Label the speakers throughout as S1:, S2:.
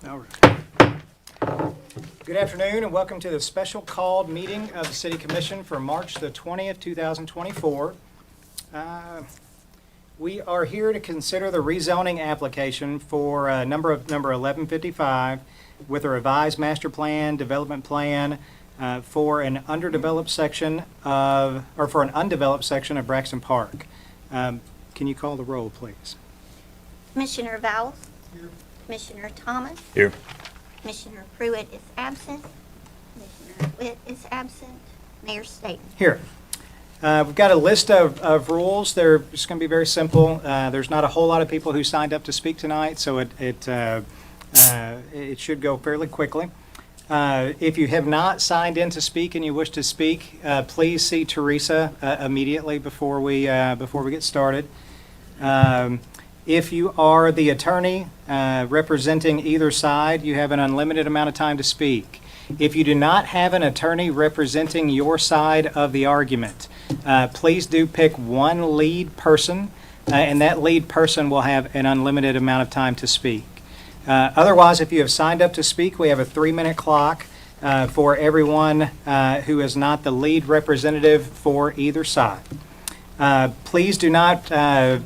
S1: All right. Good afternoon and welcome to the special called meeting of the City Commission for March the 20th, 2024. We are here to consider the rezoning application for number 1155 with a revised master plan, development plan for an undeveloped section of Braxton Park. Can you call the roll, please?
S2: Commissioner Vowles?
S1: Here.
S2: Commissioner Thomas?
S3: Here.
S2: Commissioner Pruitt is absent. Commissioner Witt is absent. Mayor Staten.
S1: Here. We've got a list of rules. They're just going to be very simple. There's not a whole lot of people who signed up to speak tonight, so it should go fairly quickly. If you have not signed in to speak and you wish to speak, please see Teresa immediately before we get started. If you are the attorney representing either side, you have an unlimited amount of time to speak. If you do not have an attorney representing your side of the argument, please do pick one lead person, and that lead person will have an unlimited amount of time to speak. Otherwise, if you have signed up to speak, we have a 3-minute clock for everyone who is not the lead representative for either side. Please do not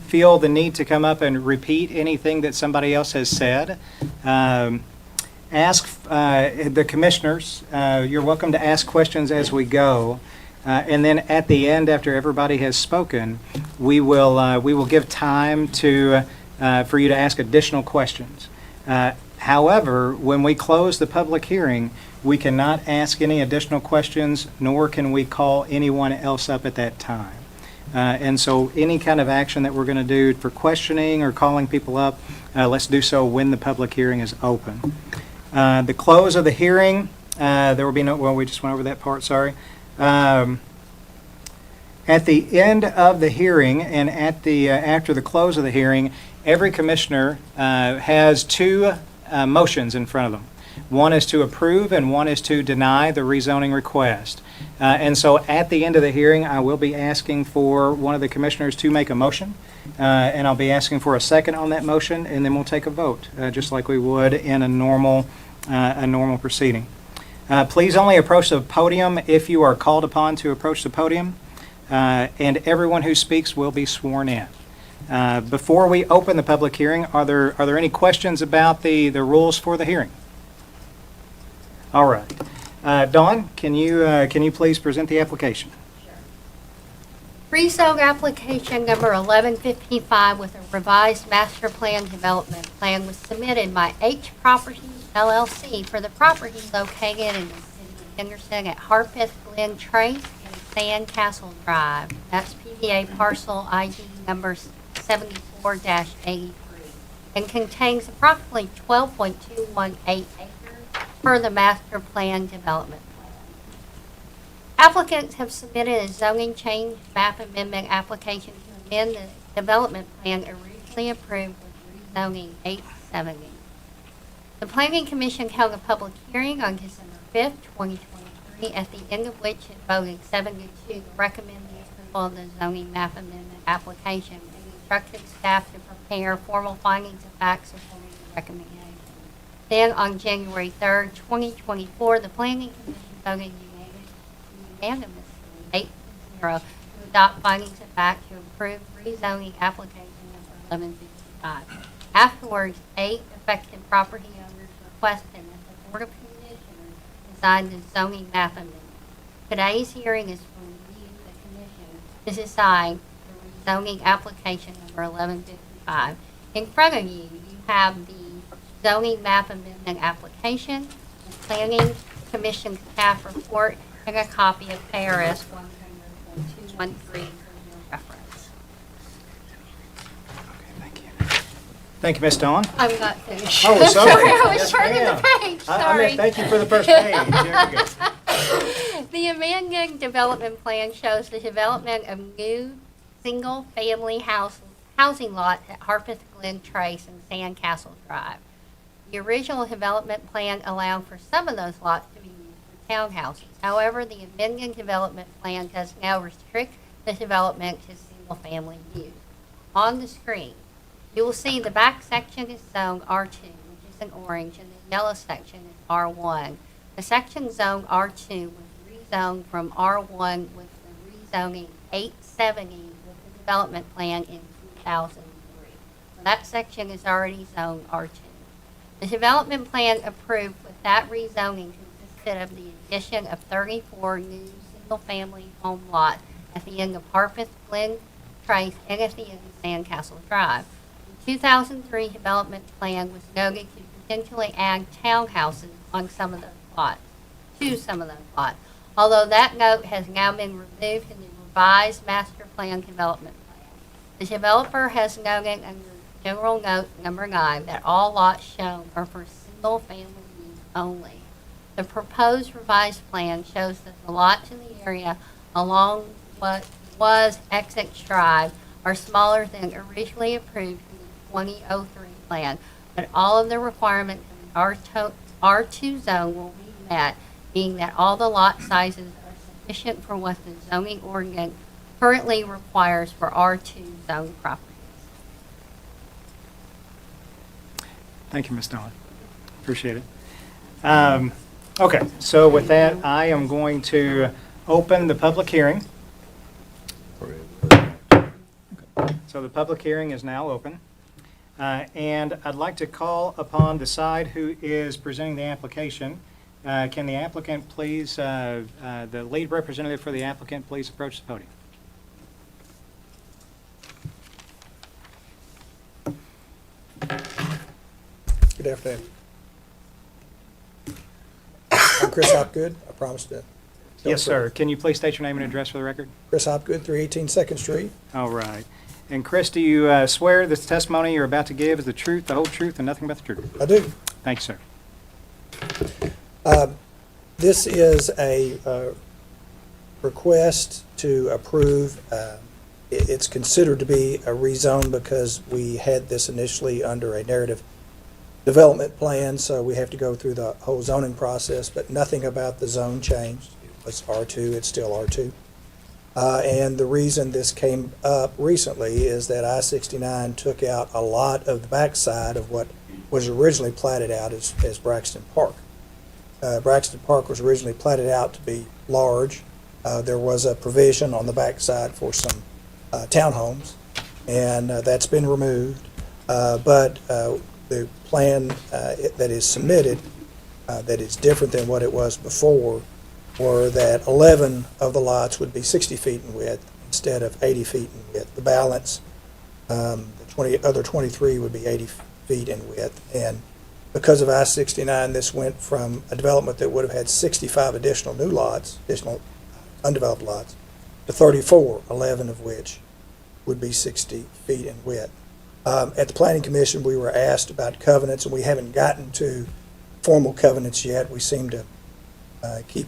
S1: feel the need to come up and repeat anything that somebody else has said. Ask the commissioners. You're welcome to ask questions as we go. And then at the end, after everybody has spoken, we will give time for you to ask additional questions. However, when we close the public hearing, we cannot ask any additional questions, nor can we call anyone else up at that time. And so any kind of action that we're going to do for questioning or calling people up, let's do so when the public hearing is open. The close of the hearing, there will be no, well, we just went over that part, sorry. At the end of the hearing and after the close of the hearing, every commissioner has two motions in front of them. One is to approve and one is to deny the rezoning request. And so at the end of the hearing, I will be asking for one of the commissioners to make a motion, and I'll be asking for a second on that motion, and then we'll take a vote, just like we would in a normal proceeding. Please only approach the podium if you are called upon to approach the podium, and everyone who speaks will be sworn in. Before we open the public hearing, are there any questions about the rules for the hearing? All right. Dawn, can you please present the application?
S4: Rezone application number 1155 with a revised master plan development plan was submitted by H Properties LLC for the property located in the city of Henderson at Harpeth Glen Trace and Sandcastle Drive. That's PBA parcel ID number 74-83 and contains approximately 12.218 acres per the master plan development plan. Applicants have submitted a zoning change map amendment application to amend the development plan originally approved with rezoning 870. The Planning Commission held a public hearing on December 5th, 2023, at the end of which it voted 7-2 to recommend the approval of the zoning map amendment application and instructed staff to prepare formal findings of fact supporting the recommendation. Then on January 3rd, 2024, the Planning Commission voted unanimously 8-0 to adopt findings of fact to approve rezoning application number 1155. Afterwards, 8 affected property owners requested that the Board of Commissioners decide the zoning map amendment. Today's hearing is for review of the Commission to decide the rezoning application number 1155. In front of you, you have the zoning map amendment application, the Planning Commission staff report, and a copy of KRS 100.213 for your reference.
S1: Okay, thank you. Thank you, Ms. Dawn.
S4: I'm not finished.
S1: Oh, sorry.
S4: I was
S1: Yes,
S4: turning
S1: ma'am.
S4: the page.
S1: I
S4: Sorry.
S1: mean, thank you for the first page. There you go.
S4: The amended development plan shows the development of new single-family housing lots at Harpeth Glen Trace and Sandcastle Drive. The original development plan allowed for some of those lots to be used for townhouses. However, the amended development plan does now restrict the development to single-family use. On the screen, you will see the back section is zoned R2, which is in orange, and the yellow section is R1. The section zoned R2 was rezoned from R1 with the rezoning 870 with the development plan in 2003. So that section is already zoned R2. The development plan approved with that rezoning consisted of the addition of 34 new single-family home lots at the end of Harpeth, Glen Trace, and at the end of Sandcastle Drive. The 2003 development plan was noted to potentially add townhouses on some of those lots, although that note has now been removed in the revised master plan development plan. The developer has noted under general note number 9 that all lots shown are for single-family use only. The proposed revised plan shows that the lots in the area along what was Essex Drive are smaller than originally approved in the 2003 plan, but all of the requirements of the R2 zone will be met, being that all the lot sizes are sufficient for what the zoning ordinance currently requires for R2 zone properties.
S1: Thank you, Ms. Dawn. Appreciate it. Okay, so with that, I am going to open the public hearing. So the public hearing is now open. And I'd like to call upon the side who is presenting the application. Can the applicant please, the lead representative for the applicant, please approach the podium.
S3: Good afternoon. I'm Chris Hopgood. I promised to.
S1: Yes, sir. Can you please state your name and address for the record?
S3: Chris Hopgood, 318 Second Street.
S1: All right. And Chris, do you swear this testimony you're about to give is the truth, the whole truth, and nothing but the truth?
S3: I do.
S1: Thank you, sir.
S3: This is a request to approve. It's considered to be a rezone because we had this initially under a narrative development plan, so we have to go through the whole zoning process, but nothing about the zone changed. It was R2, it's still R2. And the reason this came up recently is that I-69 took out a lot of the backside of what was originally platted out as Braxton Park. Braxton Park was originally platted out to be large. There was a provision on the backside for some townhomes, and that's been removed. But the plan that is submitted that is different than what it was before were that 11 of the lots would be 60 feet in width instead of 80 feet in width. The balance, the other 23 would be 80 feet in width. And because of I-69, this went from a development that would have had 65 additional new lots, additional undeveloped lots, to 34, 11 of which would be 60 feet in width. At the Planning Commission, we were asked about covenants, and we haven't gotten to formal covenants yet. We seem to keep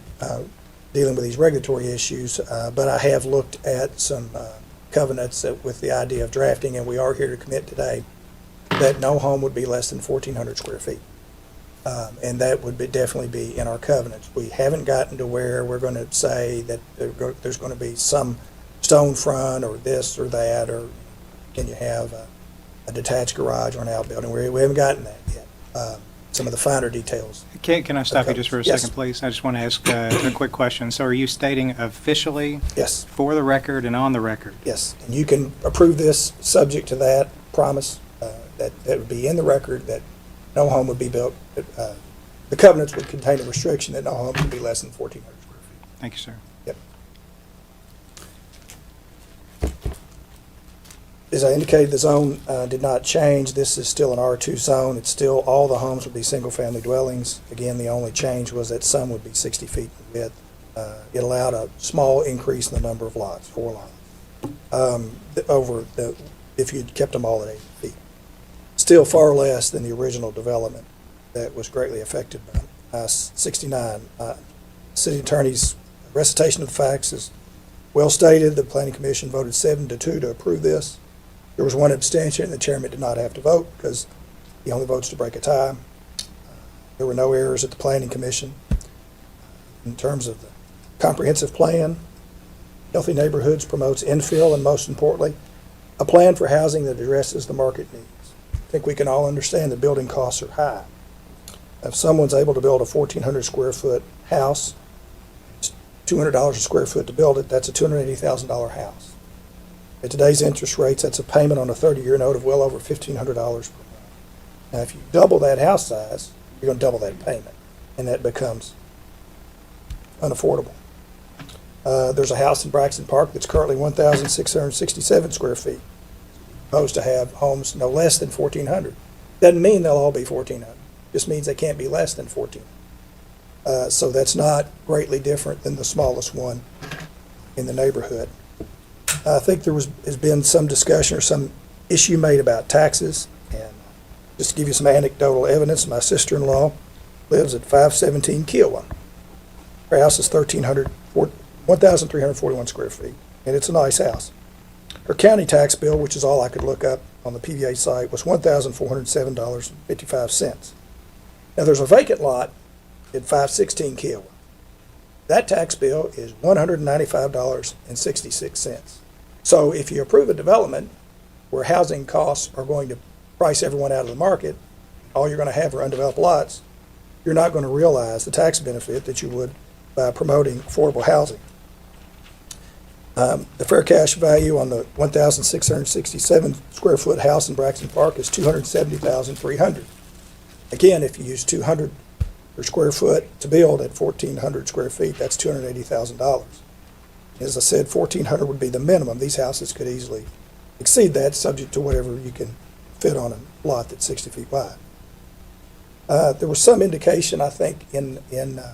S3: dealing with these regulatory issues, but I have looked at some covenants with the idea of drafting, and we are here to commit today that no home would be less than 1,400 square feet. And that would definitely be in our covenants. We haven't gotten to where we're going to say that there's going to be some stone front or this or that, or can you have a detached garage or an outbuilding. We haven't gotten that yet. Some of the finer details.
S1: Can I stop you just for a
S3: Yes.
S1: second, please? I just want to ask a quick question. So are you stating officially,
S3: Yes,
S1: for the record and on the record?
S3: yes. And you can approve this subject to that promise that would be in the record that no home would be built. The covenants would contain a restriction that no home would be less than 1,400 square feet.
S1: Thank you, sir.
S3: Yep. As I indicated, the zone did not change. This is still an R2 zone. It's still, all the homes would be single-family dwellings. Again, the only change was that some would be 60 feet in width. It allowed a small increase in the number of lots, 4 lots, if you'd kept them all at 80 feet. Still far less than the original development that was greatly affected by 69. City Attorney's recitation of the facts is well stated. The Planning Commission voted 7-2 to approve this. There was one abstention, and the chairman did not have to vote because he only votes to break a tie. There were no errors at the Planning Commission. In terms of the comprehensive plan, Healthy Neighborhoods promotes infill and, most importantly, a plan for housing that addresses the market needs. I think we can all understand that building costs are high. If someone's able to build a 1,400 square foot house, it's $200 a square foot to build it, that's a $280,000 house. At today's interest rates, that's a payment on a 30-year note of well over $1,500 per month. Now, if you double that house size, you're going to double that payment, and that becomes unaffordable. There's a house in Braxton Park that's currently 1,667 square feet. Supposed to have homes no less than 1,400. Doesn't mean they'll all be 1,400. Just means they can't be less than 1,400. So that's not greatly different than the smallest one in the neighborhood. I think has been some discussion or some issue made about taxes. And just to give you some anecdotal evidence, my sister-in-law lives at 517 Kiowa. Her house is 1,341 square feet, and it's a nice house. Her county tax bill, which is all I could look up on the PVA site, was $1,407.55. Now, there's a vacant lot at 516 Kiowa. That tax bill is $195.66. So if you approve a development where housing costs are going to price everyone out of the market, all you're going to have are undeveloped lots, you're not going to realize the tax benefit that you would by promoting affordable housing. The fair cash value on the 1,667 square foot house in Braxton Park is $270,300. Again, if you use $200 per square foot to build at 1,400 square feet, that's $280,000. As I said, 1,400 would be the minimum. These houses could easily exceed that, subject to whatever you can fit on a lot that's 60 feet wide. There was some indication, I think, in the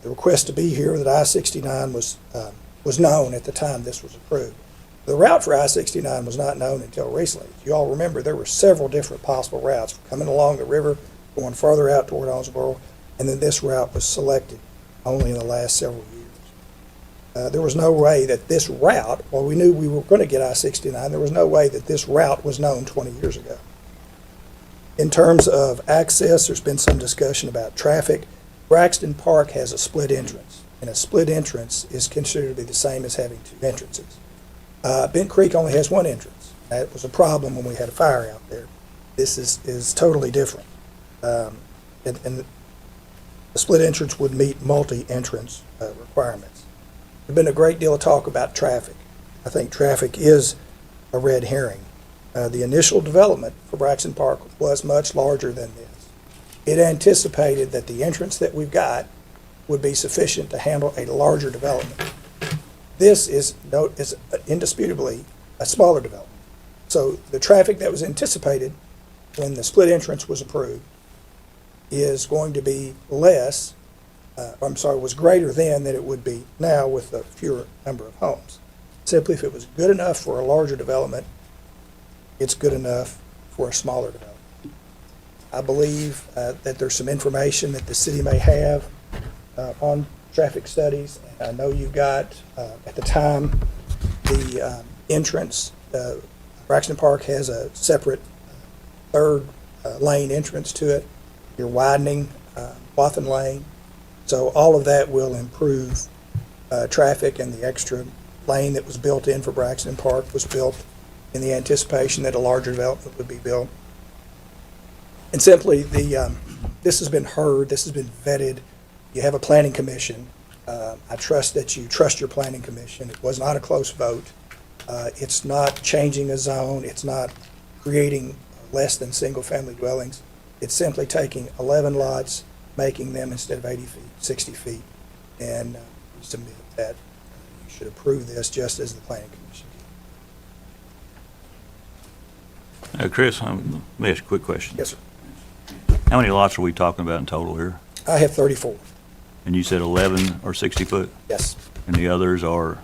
S3: request to be here that I-69 was known at the time this was approved. The route for I-69 was not known until recently. If you all remember, there were several different possible routes coming along the river, going farther out toward Owensboro, and then this route was selected only in the last several years. There was no way that this route, while we knew we were going to get I-69, there was no way that this route was known 20 years ago. In terms of access, there's been some discussion about traffic. Braxton Park has a split entrance, and a split entrance is considered to be the same as having two entrances. Bent Creek only has one entrance. That was a problem when we had a fire out there. This is totally different. And the split entrance would meet multi-entrance requirements. There's been a great deal of talk about traffic. I think traffic is a red herring. The initial development for Braxton Park was much larger than this. It anticipated that the entrance that we've got would be sufficient to handle a larger development. This is indisputably a smaller development. So the traffic that was anticipated when the split entrance was approved is going to be was greater than it would be now with a fewer number of homes. Simply, if it was good enough for a larger development, it's good enough for a smaller development. I believe that there's some information that the city may have on traffic studies. I know you've got, at the time, the entrance. Braxton Park has a separate third lane entrance to it. You're widening Wathen Lane. So all of that will improve traffic, and the extra lane that was built in for Braxton Park was built in the anticipation that a larger development would be built. And simply, this has been heard, this has been vetted. You have a planning commission. I trust that you trust your planning commission. It was not a close vote. It's not changing a zone. It's not creating less than single-family dwellings. It's simply taking 11 lots, making them, instead of 80 feet, 60 feet. And we submit that you should approve this just as the planning commission did.
S5: Chris, let me ask you a quick question.
S3: Yes, sir.
S5: How many lots are we talking about in total here?
S3: I have 34.
S5: And you said 11 are 60 foot,
S3: Yes.
S5: and the others are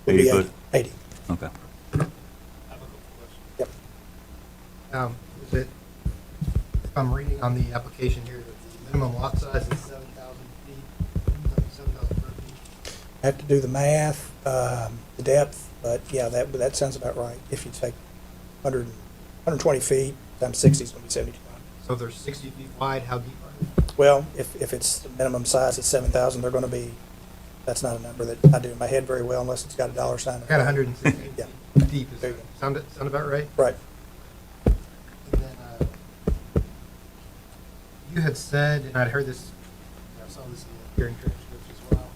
S3: Would be
S5: 80 foot?
S3: 80.
S5: Okay.
S3: Yep.
S6: Is it, if I'm reading on the application here, that the minimum lot size is 7,000 feet, 7,000 square feet?
S3: I have to do the math, the depth, but yeah, that sounds about right. If you take 120 feet times 60 is going to be 72.
S6: So if they're 60 feet wide, how deep are they?
S3: Well, if it's the minimum size at 7,000, they're going to be, that's not a number that I do in my head very well unless it's got a dollar sign.
S6: Got 160
S3: Yeah.
S6: feet deep.
S3: There you
S6: Sound about right?
S3: Right.
S6: And then, you had said, and I'd heard this, I saw this in the hearing transcripts as well,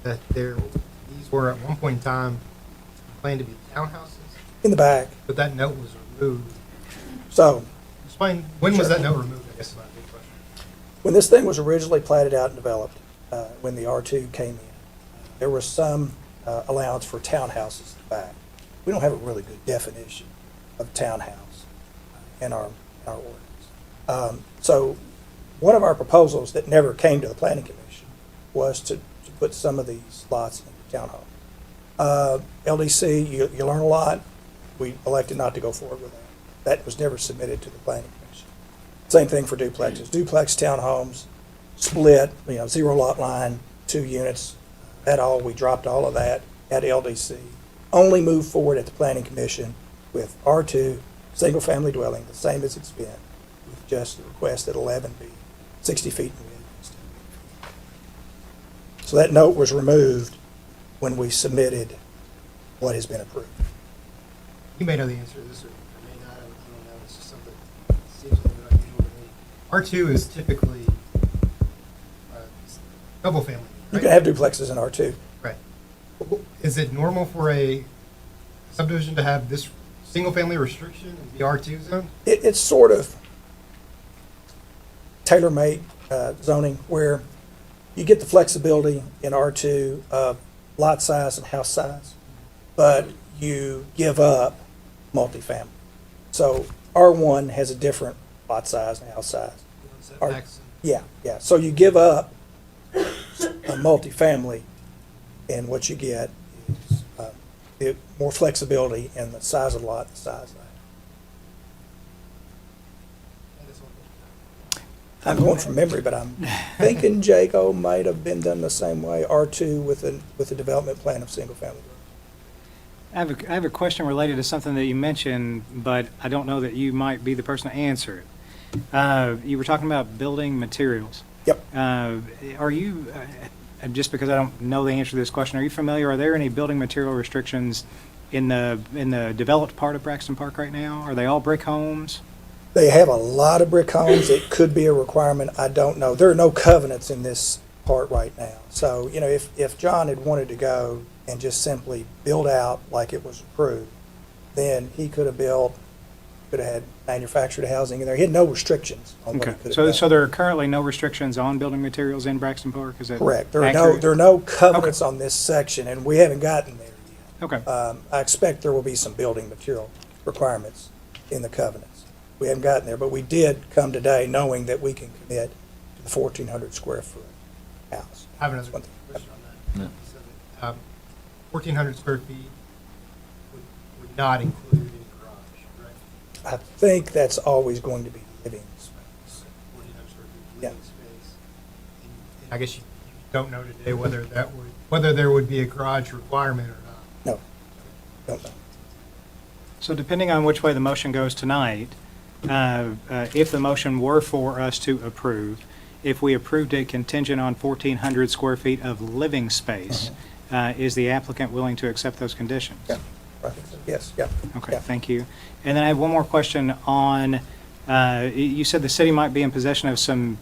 S6: that these were at one point in time planned to be townhouses,
S3: In the back.
S6: but that note was removed.
S3: So
S6: Explain, when was
S3: Sure.
S6: that note removed, I guess is my big question.
S3: when this thing was originally platted out and developed, when the R2 came in, there was some allowance for townhouses in the back. We don't have a really good definition of townhouse in our ordinance. So one of our proposals that never came to the planning commission was to put some of these lots into townhome. LDC, you learn a lot. We elected not to go forward with that. That was never submitted to the planning commission. Same thing for duplexes. Duplex townhomes, split, 0 lot line, 2 units. We dropped all of that at LDC. Only moved forward at the planning commission with R2, single-family dwelling, the same as it's been, with just the request that 11 be 60 feet in width instead of 80 feet. So that note was removed when we submitted what has been approved.
S6: You may know the answer to this, or may not, I don't know, it's just something that seems a little bit unusual to me. R2 is typically double family,
S3: You
S6: right?
S3: can have duplexes in R2.
S6: Right. Is it normal for a subdivision to have this single-family restriction in the R2 zone?
S3: It's sort of tailor-made zoning where you get the flexibility in R2 of lot size and house size, but you give up multifamily. So R1 has a different lot size and house size.
S6: Setbacks.
S3: Yeah. So you give up a multifamily, and what you get is more flexibility in the size of the lot, the size of the house. I'm going from memory, but I'm thinking Jago might have been done the same way, R2 with a development plan of single-family.
S1: I have a question related to something that you mentioned, but I don't know that you might be the person to answer it. You were talking about building materials.
S3: Yep.
S1: Are you, just because I don't know the answer to this question, are you familiar, are there any building material restrictions in the developed part of Braxton Park right now? Are they all brick homes?
S3: They have a lot of brick homes. It could be a requirement. I don't know. There are no covenants in this part right now. So, if John had wanted to go and just simply build out like it was approved, then he could have had manufactured housing in there. He had no restrictions on what he
S1: Okay,
S3: could have done.
S1: so there are currently no restrictions on building materials in Braxton Park, is that
S3: Correct. There
S1: accurate?
S3: are no covenants on this section, and we haven't gotten there yet.
S1: Okay,
S3: I expect there will be some building material requirements in the covenants. We haven't gotten there, but we did come today knowing that we can commit to the 1,400 square foot house.
S6: I have another
S3: That's one thing.
S6: question on that. So that, 1,400 square feet would not include any garage, right?
S3: I think that's always going to be living space.
S6: 1,400 square feet
S3: Yeah.
S6: living space. And I guess you don't know today whether there would be a garage requirement or not.
S3: No, don't know.
S1: so depending on which way the motion goes tonight, if the motion were for us to approve, if we approved it contingent on 1,400 square feet of living space, is the applicant willing to accept those conditions?
S3: Yeah, I think so. Yes, yeah.
S1: Okay,
S3: Yeah.
S1: thank you. And then I have one more question on, you said the city might be in possession of some,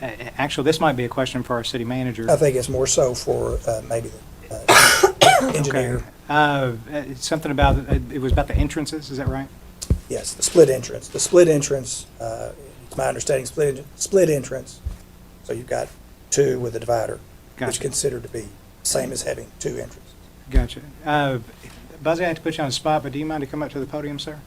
S1: actually, this might be a question for our city manager.
S3: I think it's more so for maybe the engineer.
S1: Okay. Something about, it was about the entrances, is that right?
S3: Yes, the split entrance. The split entrance, it's my understanding, split entrance. So you've got 2 with a divider, which is
S1: Gotcha.
S3: considered to be same as having 2 entrances.
S1: Gotcha. Buzzy, I have to put you on the spot, but do you mind to come up to the podium, sir?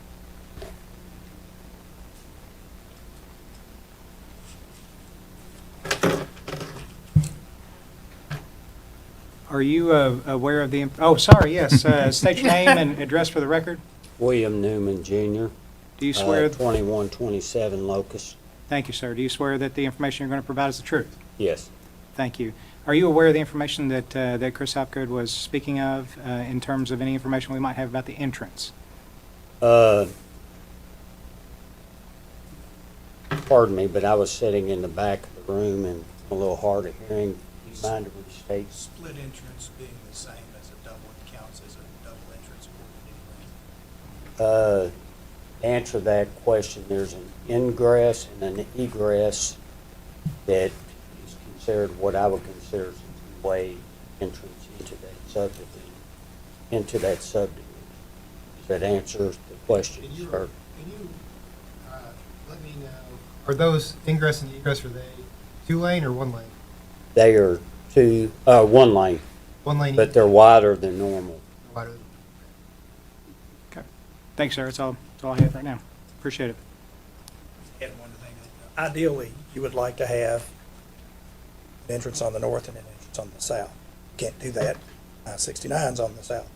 S1: Are you aware of the, oh, sorry, yes, state your name and address for the record.
S7: William Newman Jr.,
S1: Do you swear,
S7: 2127 Locust.
S1: thank you, sir, do you swear that the information you're going to provide is the truth?
S7: Yes.
S1: Thank you. Are you aware of the information that Chris Hopgood was speaking of in terms of any information we might have about the entrance?
S7: Pardon me, but I was sitting in the back of the room and a little hard of hearing. Do you mind to restate?
S3: Split entrance being the same as a double, it counts as a double entrance according to anything.
S7: To answer that question, there's an ingress and an egress that is considered what I would consider as a two-way entrance into that subdivision. Does that answer the question,
S6: Can you,
S7: sir?
S6: let me know, are those ingress and egress, are they 2-lane or 1-lane?
S7: They are one lane,
S6: 1-lane.
S7: but they're wider than normal.
S6: Wider.
S1: Okay. Thanks, sir. That's all I have right now. Appreciate it.
S3: Add one thing. Ideally, you would like to have an entrance on the north and an entrance on the south. Can't do that. I-69's on the south.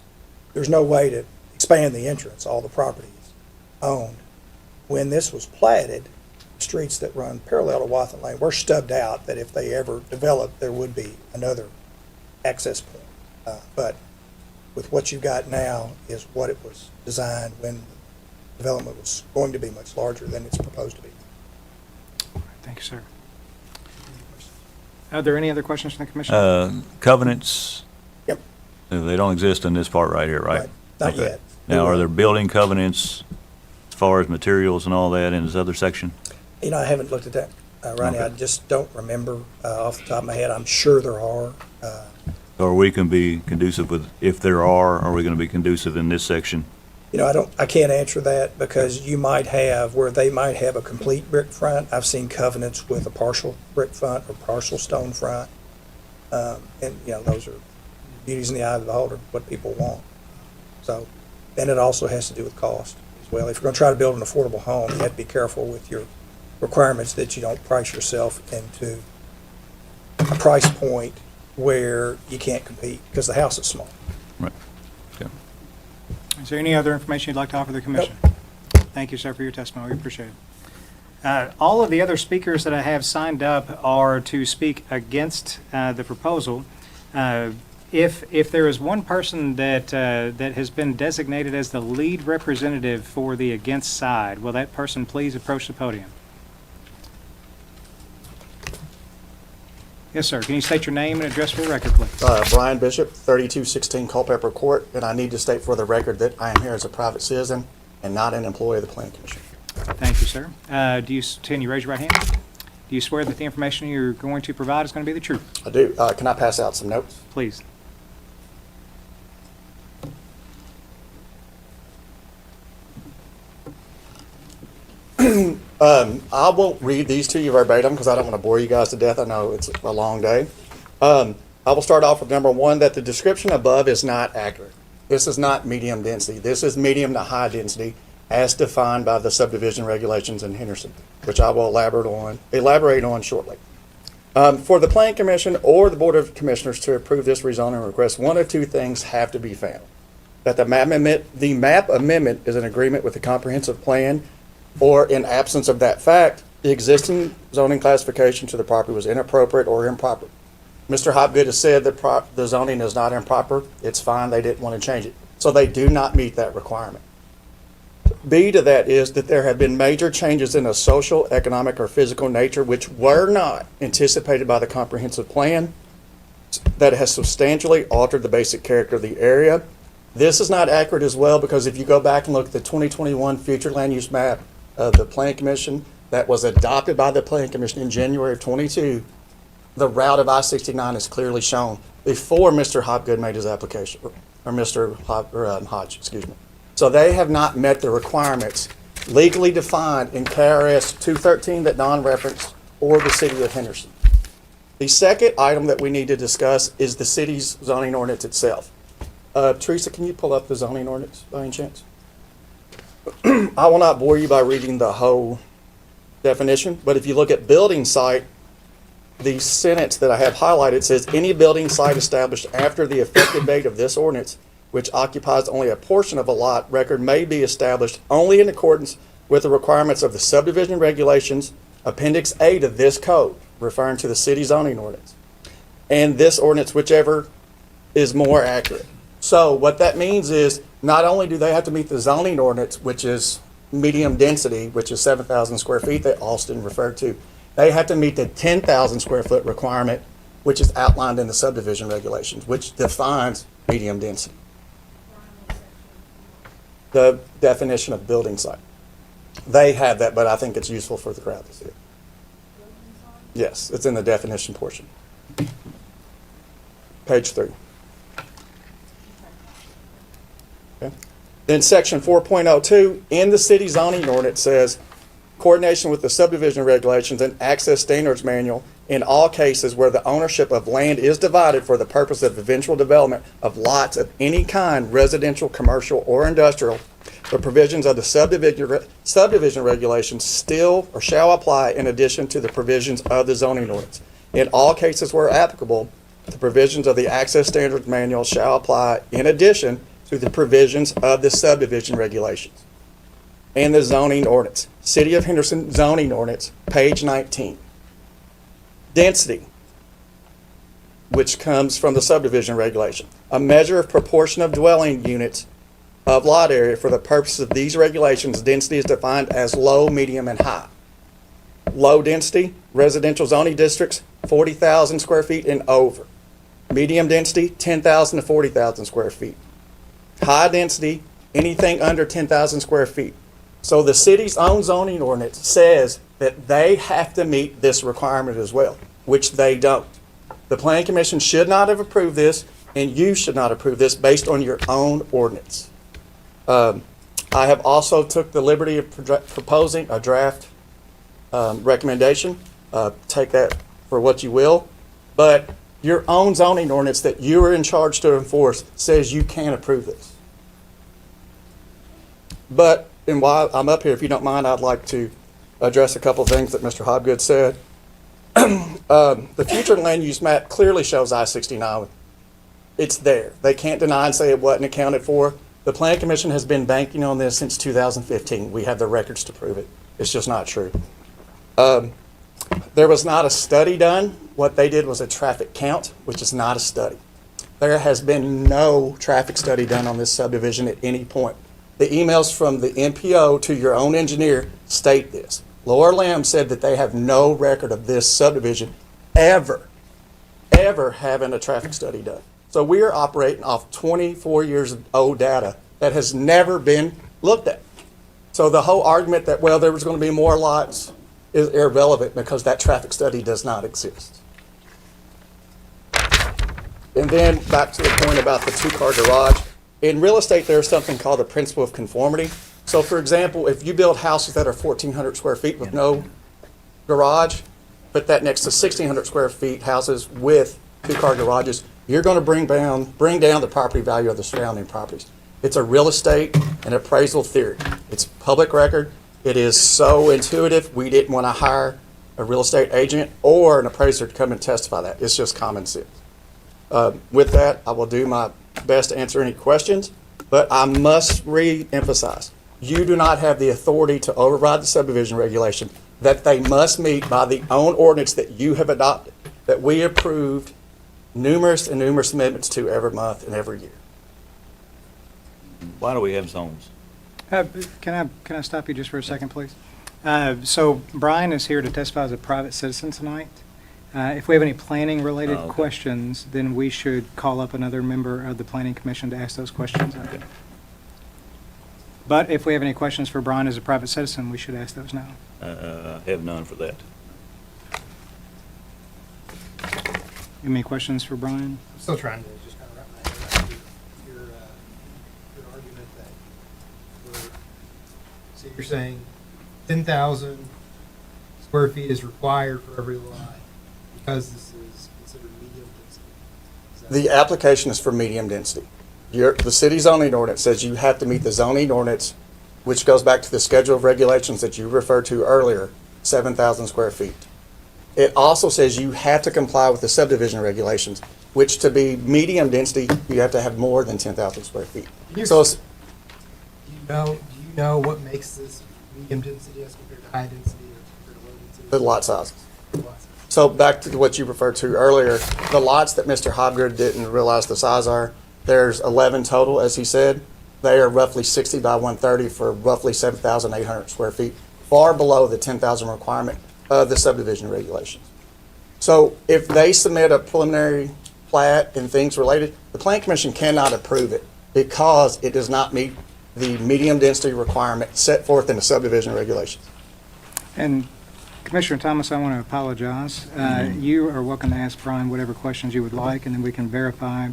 S3: There's no way to expand the entrance. All the property is owned. When this was platted, streets that run parallel to Watson Lane were stubbed out that if they ever developed, there would be another access point. But with what you've got now is what it was designed when development was going to be much larger than it's proposed to be.
S1: Thank you, sir. Are there any other questions from the commission?
S5: Covenants,
S3: Yep.
S5: they don't exist in this part right here, right?
S3: Right. Not
S5: Okay.
S3: yet.
S5: Now, are there building covenants as far as materials and all that in this other section?
S3: You know, I haven't looked at that, Ronnie. I
S5: Okay.
S3: just don't remember off the top of my head. I'm sure there are.
S5: Or we can be conducive with, if there are we going to be conducive in this section?
S3: You know, I can't answer that because you might have, where they might have a complete brick front. I've seen covenants with a partial brick front or partial stone front. And, you know, those are beauties in the eye of the beholder, what people want. So, and it also has to do with cost as well. If you're going to try to build an affordable home, you have to be careful with your requirements that you don't price yourself into a price point where you can't compete because the house is small.
S5: Right. Okay.
S1: Is there any other information you'd like to offer the commission? Thank you, sir, for your testimony. We appreciate it. All of the other speakers that I have signed up are to speak against the proposal. If there is one person that has been designated as the lead representative for the against side, will that person please approach the podium? Yes, sir. Can you state your name and address for the record, please?
S8: Brian Bishop, 3216 Culpeper Court, and I need to state for the record that I am here as a private citizen and not an employee of the Planning Commission.
S1: Thank you, sir. Can you raise your right hand? Do you swear that the information you're going to provide is going to be the truth?
S8: I do. Can I pass out some notes?
S1: Please.
S8: I won't read these to you verbatim because I don't want to bore you guys to death. I know it's a long day. I will start off with number one, that the description above is not accurate. This is not medium density. This is medium to high density as defined by the subdivision regulations in Henderson, which I will elaborate on shortly. For the Planning Commission or the Board of Commissioners to approve this rezoning request, one of two things have to be found. That the map amendment is in agreement with the comprehensive plan, or in absence of that fact, the existing zoning classification to the property was inappropriate or improper. Mr. Hopgood has said that the zoning is not improper. It's fine. They didn't want to change it. So they do not meet that requirement. B to that is that there have been major changes in a social, economic, or physical nature which were not anticipated by the comprehensive plan that has substantially altered the basic character of the area. This is not accurate as well because if you go back and look at the 2021 future land use map of the Planning Commission that was adopted by the Planning Commission in January of 22, the route of I-69 is clearly shown before Mr. Hopgood made his application, or Mr. Hodge, excuse me. So they have not met the requirements legally defined in KRS 213 that Don referenced, or the city of Henderson. The second item that we need to discuss is the city's zoning ordinance itself. Teresa, can you pull up the zoning ordinance by any chance? I will not bore you by reading the whole definition, but if you look at building site, the sentence that I have highlighted says, any building site established after the effective date of this ordinance, which occupies only a portion of a lot record, may be established only in accordance with the requirements of the subdivision regulations, Appendix A to this code, referring to the city zoning ordinance, and this ordinance, whichever is more accurate. So what that means is not only do they have to meet the zoning ordinance, which is medium density, which is 7,000 square feet that Austin referred to, they have to meet the 10,000 square foot requirement, which is outlined in the subdivision regulations, which defines medium density. The definition of building site. They have that, but I think it's useful for the crowd to see it. Yes, it's in the definition portion. Page 3. Okay. Then section 4.02 in the city zoning ordinance says, coordination with the subdivision regulations and access standards manual in all cases where the ownership of land is divided for the purpose of eventual development of lots of any kind, residential, commercial, or industrial, the provisions of the subdivision regulations still or shall apply in addition to the provisions of the zoning ordinance. In all cases where applicable, the provisions of the access standards manual shall apply in addition to the provisions of the subdivision regulations and the zoning ordinance. City of Henderson zoning ordinance, page 19. Density, which comes from the subdivision regulation. A measure of proportion of dwelling units of lot area for the purpose of these regulations. Density is defined as low, medium, and high. Low density, residential zoning districts, 40,000 square feet and over. Medium density, 10,000 to 40,000 square feet. High density, anything under 10,000 square feet. So the city's own zoning ordinance says that they have to meet this requirement as well, which they don't. The Planning Commission should not have approved this, and you should not approve this based on your own ordinance. I have also took the liberty of proposing a draft recommendation. Take that for what you will. But your own zoning ordinance that you are in charge to enforce says you can't approve this. But, and while I'm up here, if you don't mind, I'd like to address a couple of things that Mr. Hobgood said. The future land use map clearly shows I-69. It's there. They can't deny and say it wasn't accounted for. The Planning Commission has been banking on this since 2015. We have the records to prove it. It's just not true. There was not a study done. What they did was a traffic count, which is not a study. There has been no traffic study done on this subdivision at any point. The emails from the NPO to your own engineer state this. Laura Lamb said that they have no record of this subdivision ever having a traffic study done. So we are operating off 24 years old data that has never been looked at. So the whole argument that, well, there was going to be more lots is irrelevant because that traffic study does not exist. And then back to the point about the two-car garage. In real estate, there's something called the principle of conformity. So for example, if you build houses that are 1,400 square feet with no garage, put that next to 1,600 square feet houses with two-car garages, you're going to bring down the property value of the surrounding properties. It's a real estate and appraisal theory. It's public record. It is so intuitive, we didn't want to hire a real estate agent or an appraiser to come and testify that. It's just common sense. With that, I will do my best to answer any questions, but I must re-emphasize, you do not have the authority to override the subdivision regulation that they must meet by the own ordinance that you have adopted, that we approved numerous amendments to every month and every year.
S5: Why do we have zones?
S1: Can I stop you just for a second, please? So Brian is here to testify as a private citizen tonight. If we have any planning-related
S5: okay.
S1: questions, then we should call up another member of the Planning Commission to ask those questions.
S5: Okay.
S1: But if we have any questions for Brian as a private citizen, we should ask those now.
S5: I have none for that.
S1: Any questions for Brian?
S6: I'm still trying to just kind of wrap my head around your argument that so you're saying 10,000 square feet is required for every lot because this is considered medium density.
S8: The application is for medium density. The city zoning ordinance says you have to meet the zoning ordinance, which goes back to the schedule of regulations that you referred to earlier, 7,000 square feet. It also says you have to comply with the subdivision regulations, which to be medium density, you have to have more than 10,000 square feet. So it's,
S6: Do you know what makes this medium density as compared to high density or compared to low density?
S8: the lot sizes.
S6: Lots.
S8: So back to what you referred to earlier, the lots that Mr. Hobgood didn't realize the size are, there's 11 total, as he said. They are roughly 60 by 130 for roughly 7,800 square feet, far below the 10,000 requirement of the subdivision regulations. So if they submit a preliminary plat and things related, the Planning Commission cannot approve it because it does not meet the medium density requirement set forth in the subdivision regulations.
S1: And Commissioner Thomas, I want to apologize. You are welcome to ask Brian whatever questions you would like, and then we can verify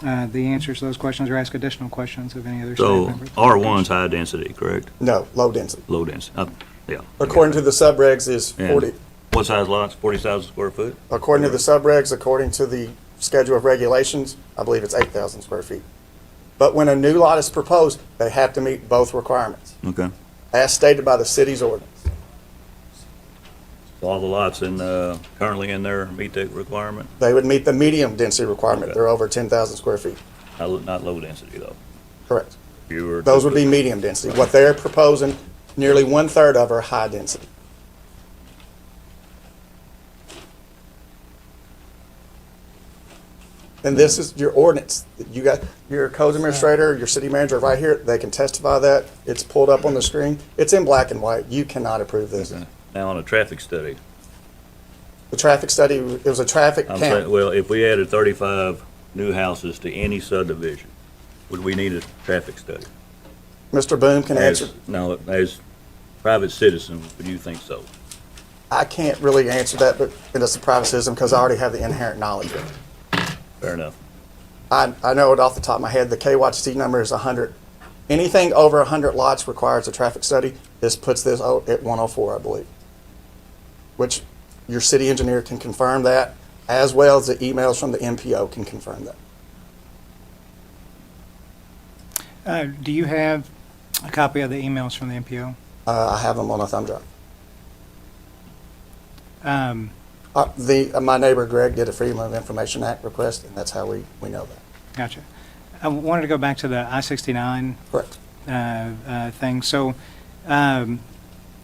S1: the answers to those questions or ask additional questions of any other staff
S5: So
S1: members.
S5: R1's high density, correct?
S8: No, low density.
S5: Low density, yeah.
S8: According to the subregs is
S5: And
S8: 40,
S5: what size lots, 40,000 square foot?
S8: according to the subregs, according to the schedule of regulations, I believe it's 8,000 square feet. But when a new lot is proposed, they have to meet both requirements,
S5: Okay.
S8: as stated by the city's ordinance.
S5: So all the lots currently in there meet that requirement?
S8: They would meet the medium density requirement.
S5: Okay.
S8: They're over 10,000 square feet.
S5: Not low density, though.
S8: Correct.
S5: You were
S8: Those would be medium density. What they're proposing, nearly 1/3 of are high density. And this is your ordinance. You got your codes administrator, your city manager right here. They can testify that. It's pulled up on the screen. It's in black and white. You cannot approve this.
S5: Okay. Now, on a traffic study,
S8: The traffic study, it was a traffic
S5: I'm saying,
S8: count.
S5: well, if we added 35 new houses to any subdivision, would we need a traffic study?
S8: Mr. Boone can answer.
S5: No, as private citizens, would you think so?
S8: I can't really answer that, but it's a private citizen because I already have the inherent knowledge of it.
S5: Fair enough.
S8: I know it off the top of my head. The KYC number is 100. Anything over 100 lots requires a traffic study. This puts this at 104, I believe. Which your city engineer can confirm that, as well as the emails from the MPO can confirm that.
S1: Do you have a copy of the emails from the MPO?
S8: I have them on a thumb drive.
S1: Um,
S8: My neighbor Greg did a Freedom of Information Act request, and that's how we know that.
S1: Gotcha. I wanted to go back to the I-69
S8: Correct.
S1: thing. So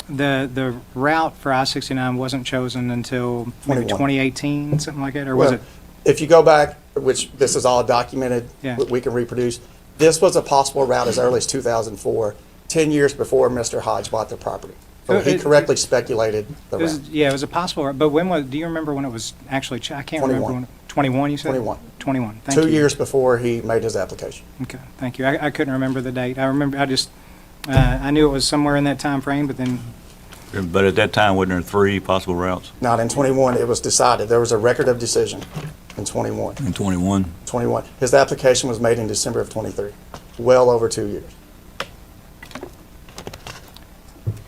S1: the route for I-69 wasn't chosen until maybe
S8: 21.
S1: 2018, something like that, or was
S8: Well,
S1: it?
S8: if you go back, which this is all documented,
S1: Yeah.
S8: we can reproduce, this was a possible route as early as 2004, 10 years before Mr. Hodge bought the property. So he correctly speculated the route.
S1: Yeah, it was a possible route. But do you remember when it was actually, I can't remember
S8: 21.
S1: when. 21, you said?
S8: 21.
S1: 21, thank you.
S8: 2 years before he made his application.
S1: Okay, thank you. I couldn't remember the date. I knew it was somewhere in that time frame, but then,
S5: But at that time, wasn't there 3 possible routes?
S8: Not in 21, it was decided. There was a record of decision in 21.
S5: In 21?
S8: 21. His application was made in December of 23, well over 2 years.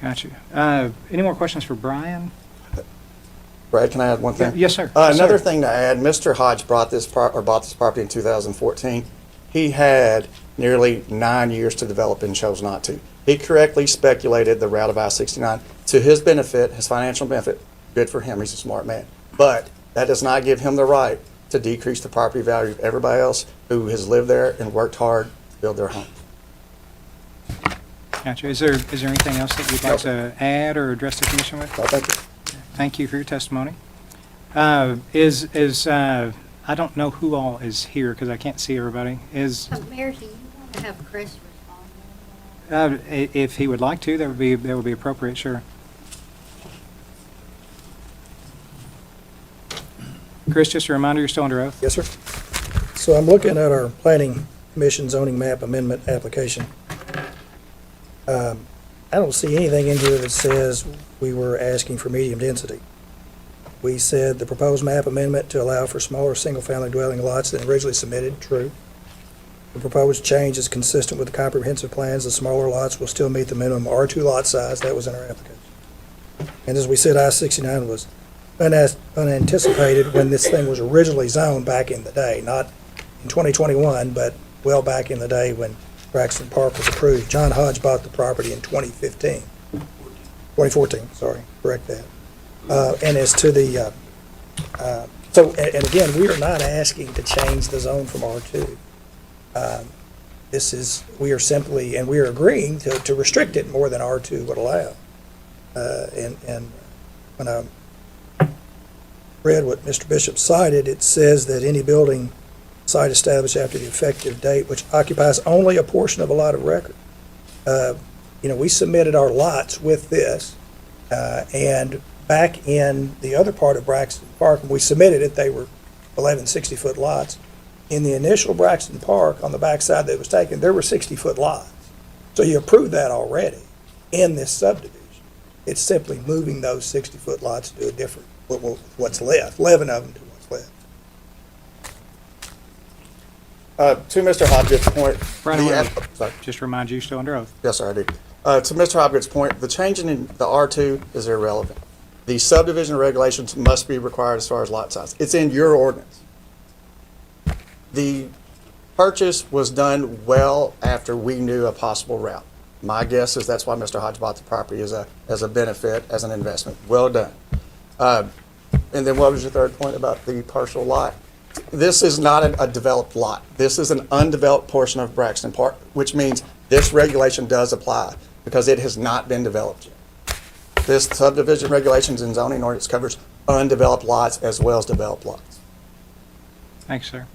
S1: got you. Any more questions for Brian?
S8: Brad, can I add one thing?
S1: Yes, sir. Yes,
S8: Another
S1: sir.
S8: thing to add, Mr. Hodge bought this property in 2014. He had nearly 9 years to develop and chose not to. He correctly speculated the route of I-69 to his benefit, his financial benefit. Good for him, he's a smart man. But that does not give him the right to decrease the property value of everybody else who has lived there and worked hard to build their home.
S1: Gotcha. Is there anything else that you'd like to add or address the commission with?
S8: So thank you.
S1: Thank you for your testimony. I don't know who all is here because I can't see everybody.
S4: Mayor, do you want to have Chris respond?
S1: If he would like to, that would be appropriate, sure. Chris, just a reminder, you're still under oath?
S3: Yes, sir. So I'm looking at our planning commission zoning map amendment application. I don't see anything in here that says we were asking for medium density. We said the proposed map amendment to allow for smaller single-family dwelling lots than originally submitted, true. The proposed change is consistent with the comprehensive plans. The smaller lots will still meet the minimum R2 lot size. That was in our application. And as we said, I-69 was unanticipated when this thing was originally zoned back in the day, not in 2021, but well back in the day when Braxton Park was approved. John Hodge bought the property in 2014, sorry, correct that. And as to the, and again, we are not asking to change the zone from R2. We are simply, and we are agreeing to restrict it more than R2 would allow. And when I read what Mr. Bishop cited, it says that any building site established after the effective date which occupies only a portion of a lot of record. We submitted our lots with this, and back in the other part of Braxton Park, when we submitted it, they were 11 60-foot lots. In the initial Braxton Park, on the backside that was taken, there were 60-foot lots. So you approved that already in this subdivision. It's simply moving those 60-foot lots to a different, what's left, 11 of them to what's left.
S8: To Mr. Hopgood's point.
S1: Right
S8: the-
S1: away.
S8: Sorry.
S1: Just remind you, you're still under oath.
S8: Yes, sir, I do. To Mr. Hopgood's point, the change in the R2 is irrelevant. The subdivision regulations must be required as far as lot size. It's in your ordinance. The purchase was done well after we knew a possible route. My guess is that's why Mr. Hodge bought the property as a benefit, as an investment. Well done. And then what was your third point about the partial lot? This is not a developed lot. This is an undeveloped portion of Braxton Park, which means this regulation does apply because it has not been developed yet. This subdivision regulations and zoning ordinance covers undeveloped lots as well as developed lots.
S1: Thanks, sir.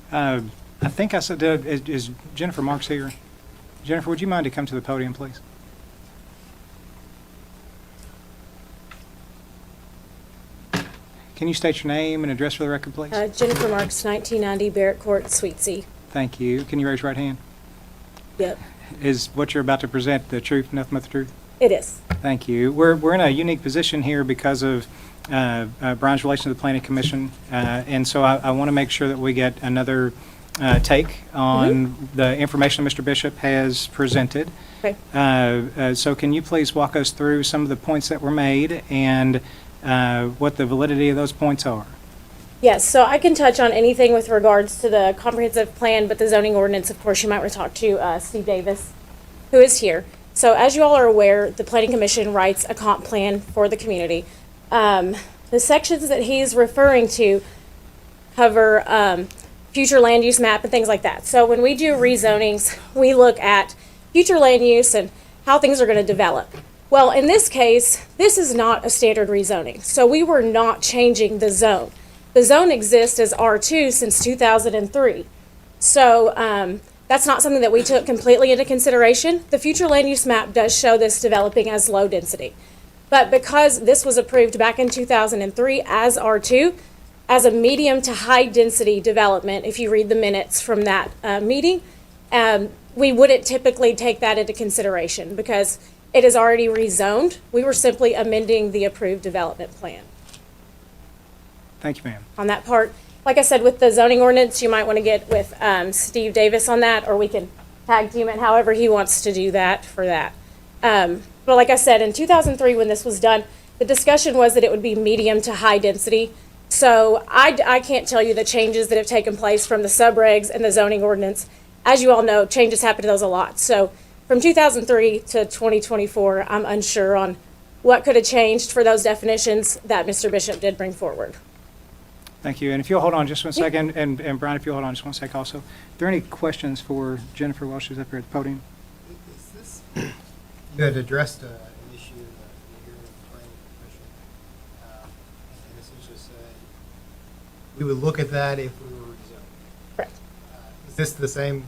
S1: I think I said, is Jennifer Marks here? Jennifer, would you mind to come to the podium, please? Can you state your name and address for the record, please?
S9: Jennifer Marks, 1990 Barrett Court, Suite C.
S1: Thank you. Can you raise your right hand?
S9: Yep,
S1: Is what you're about to present the truth, nothing but the truth?
S9: it is.
S1: Thank you. We're in a unique position here because of Brian's relation to the Planning Commission, and so I want to make sure that we get another take on the information Mr. Bishop has presented.
S9: Okay.
S1: So can you please walk us through some of the points that were made and what the validity of those points are?
S9: Yes, so I can touch on anything with regards to the comprehensive plan, but the zoning ordinance, of course, you might want to talk to Steve Davis, who is here. So as you all are aware, the Planning Commission writes a comp plan for the community. The sections that he's referring to cover future land use map and things like that. So when we do rezonings, we look at future land use and how things are going to develop. Well, in this case, this is not a standard rezoning. So we were not changing the zone. The zone exists as R2 since 2003. So that's not something that we took completely into consideration. The future land use map does show this developing as low density. But because this was approved back in 2003 as R2, as a medium to high density development, if you read the minutes from that meeting, we wouldn't typically take that into consideration because it is already rezoned. We were simply amending the approved development plan.
S1: Thank you, ma'am.
S9: On that part, like I said, with the zoning ordinance, you might want to get with Steve Davis on that, or we can tag team it however he wants to do that for that. But like I said, in 2003, when this was done, the discussion was that it would be medium to high density. So I can't tell you the changes that have taken place from the subregs and the zoning ordinance. As you all know, changes happen to those a lot. So from 2003 to 2024, I'm unsure on what could have changed for those definitions that Mr. Bishop did bring forward.
S1: Thank you. And if you'll hold on just one second, and Brian, if you'll hold on just one sec also. Are there any questions for Jennifer while she's up here at the podium?
S6: Is this, you had addressed an issue in the hearing of the Planning Commission, and essentially said, we would look at that if we were rezoned.
S9: Correct.
S6: Is this the same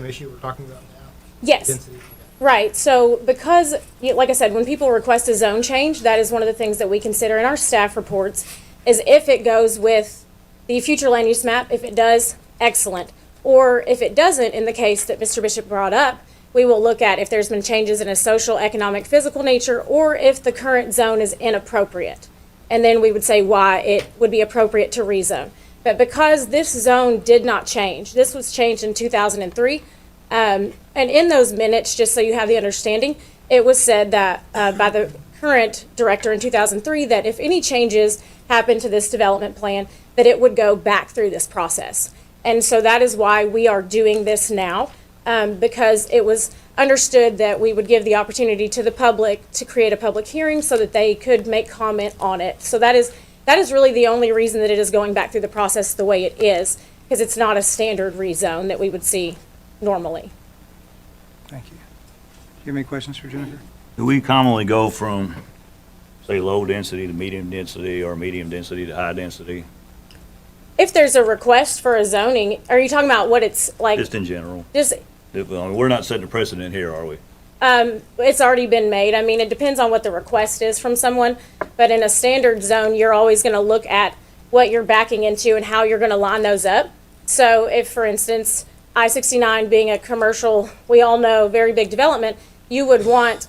S6: issue we're talking about now?
S9: Yes.
S6: Density? Okay.
S9: Right. So because, like I said, when people request a zone change, that is one of the things that we consider in our staff reports is if it goes with the future land use map. If it does, excellent. Or if it doesn't, in the case that Mr. Bishop brought up, we will look at if there's been changes in a social, economic, physical nature, or if the current zone is inappropriate. And then we would say why it would be appropriate to rezone. But because this zone did not change, this was changed in 2003, and in those minutes, just so you have the understanding, it was said that by the current director in 2003 that if any changes happen to this development plan, that it would go back through this process. And so that is why we are doing this now, because it was understood that we would give the opportunity to the public to create a public hearing so that they could make comment on it. So that is really the only reason that it is going back through the process the way it is, because it's not a standard rezone that we would see normally.
S1: Thank you. Do you have any questions for Jennifer?
S5: Do we commonly go from, say, low density to medium density or medium density to high density,
S9: If there's a request for a zoning, are you talking about what it's like?
S5: just in general?
S9: Just,
S5: We're not setting a precedent here, are we?
S9: it's already been made. I mean, it depends on what the request is from someone, but in a standard zone, you're always going to look at what you're backing into and how you're going to line those up. So if, for instance, I-69 being a commercial, we all know, very big development, you would want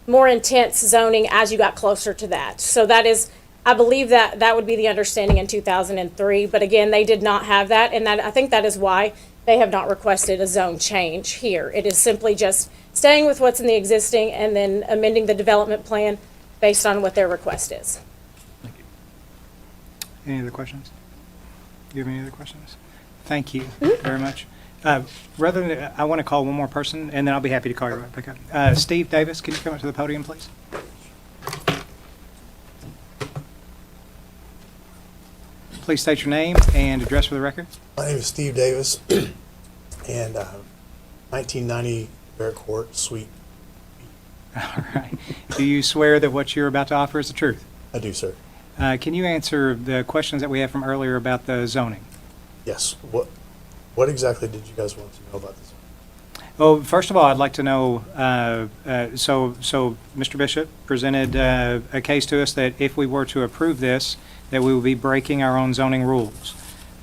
S9: more intense zoning as you got closer to that. So that is, I believe that that would be the understanding in 2003, but again, they did not have that, and that, I think that is why they have not requested a zone change here. It is simply just staying with what's in the existing and then amending the development plan based on what their request is.
S1: Any other questions? Do you have any other questions? Thank you very much. Rather than, I want to call one more person, and then I'll be happy to call you right back up. Steve Davis, can you come up to the podium, please? Please state your name and address for the record.
S10: My name is Steve Davis, and 1990 Bear Court Suite.
S1: All right. Do you swear that what you're about to offer is the truth?
S10: I do, sir.
S1: Can you answer the questions that we had from earlier about the zoning?
S10: Yes. What exactly did you guys want to know about this?
S1: Well, first of all, I'd like to know, so Mr. Bishop presented a case to us that if we were to approve this, that we would be breaking our own zoning rules.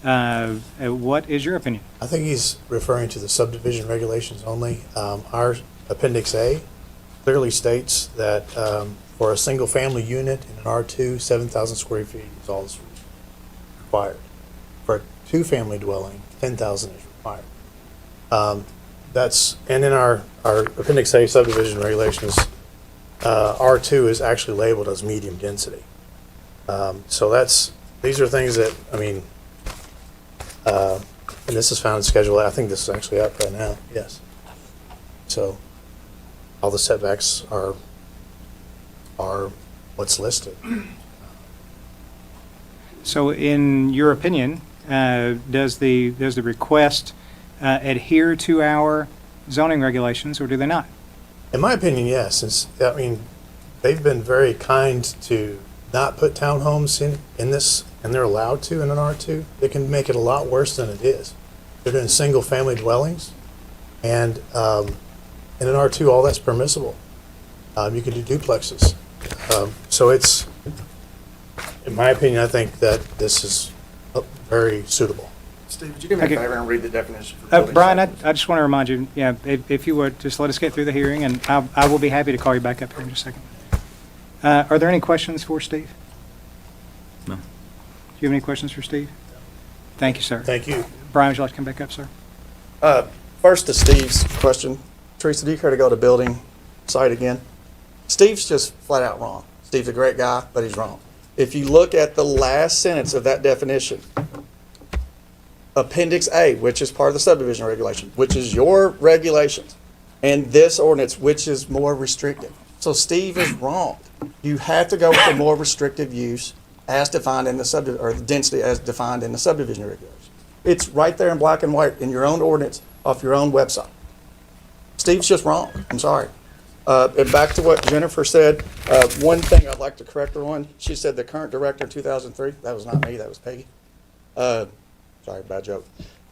S1: What is your opinion?
S10: I think he's referring to the subdivision regulations only. Our Appendix A clearly states that for a single-family unit in an R2, 7,000 square feet is all that's required. For a two-family dwelling, 10,000 is required. And in our Appendix A subdivision regulations, R2 is actually labeled as medium density. So these are things that, I mean, and this is found in Schedule A. I think this is actually up right now, yes. So all the setbacks are what's listed.
S1: So in your opinion, does the request adhere to our zoning regulations, or do they not?
S10: In my opinion, yes. Since, I mean, they've been very kind to not put townhomes in this, and they're allowed to in an R2. They can make it a lot worse than it is. They're doing single-family dwellings, and in an R2, all that's permissible. You can do duplexes. So it's, in my opinion, I think that this is very suitable.
S8: Steve, would you do me a
S1: Okay.
S8: favor and read the definition for building
S1: Brian,
S8: standards?
S1: I just want to remind you, yeah, if you would, just let us get through the hearing, and I will be happy to call you back up here in just a second. Are there any questions for Steve?
S5: No.
S1: Do you have any questions for Steve? Thank you, sir.
S10: Thank you.
S1: Brian, would you like to come back up, sir?
S8: First to Steve's question. Teresa, do you care to go to building site again? Steve's just flat out wrong. Steve's a great guy, but he's wrong. If you look at the last sentence of that definition, Appendix A, which is part of the subdivision regulation, which is your regulations, and this ordinance, which is more restrictive. So Steve is wrong. You have to go with the more restrictive use as defined in the or the density as defined in the subdivision regulation. It's right there in black and white in your own ordinance off your own website. Steve's just wrong. I'm sorry. And back to what Jennifer said, one thing I'd like to correct her on. She said the current director in 2003. That was not me. That was Peggy. Sorry, bad joke.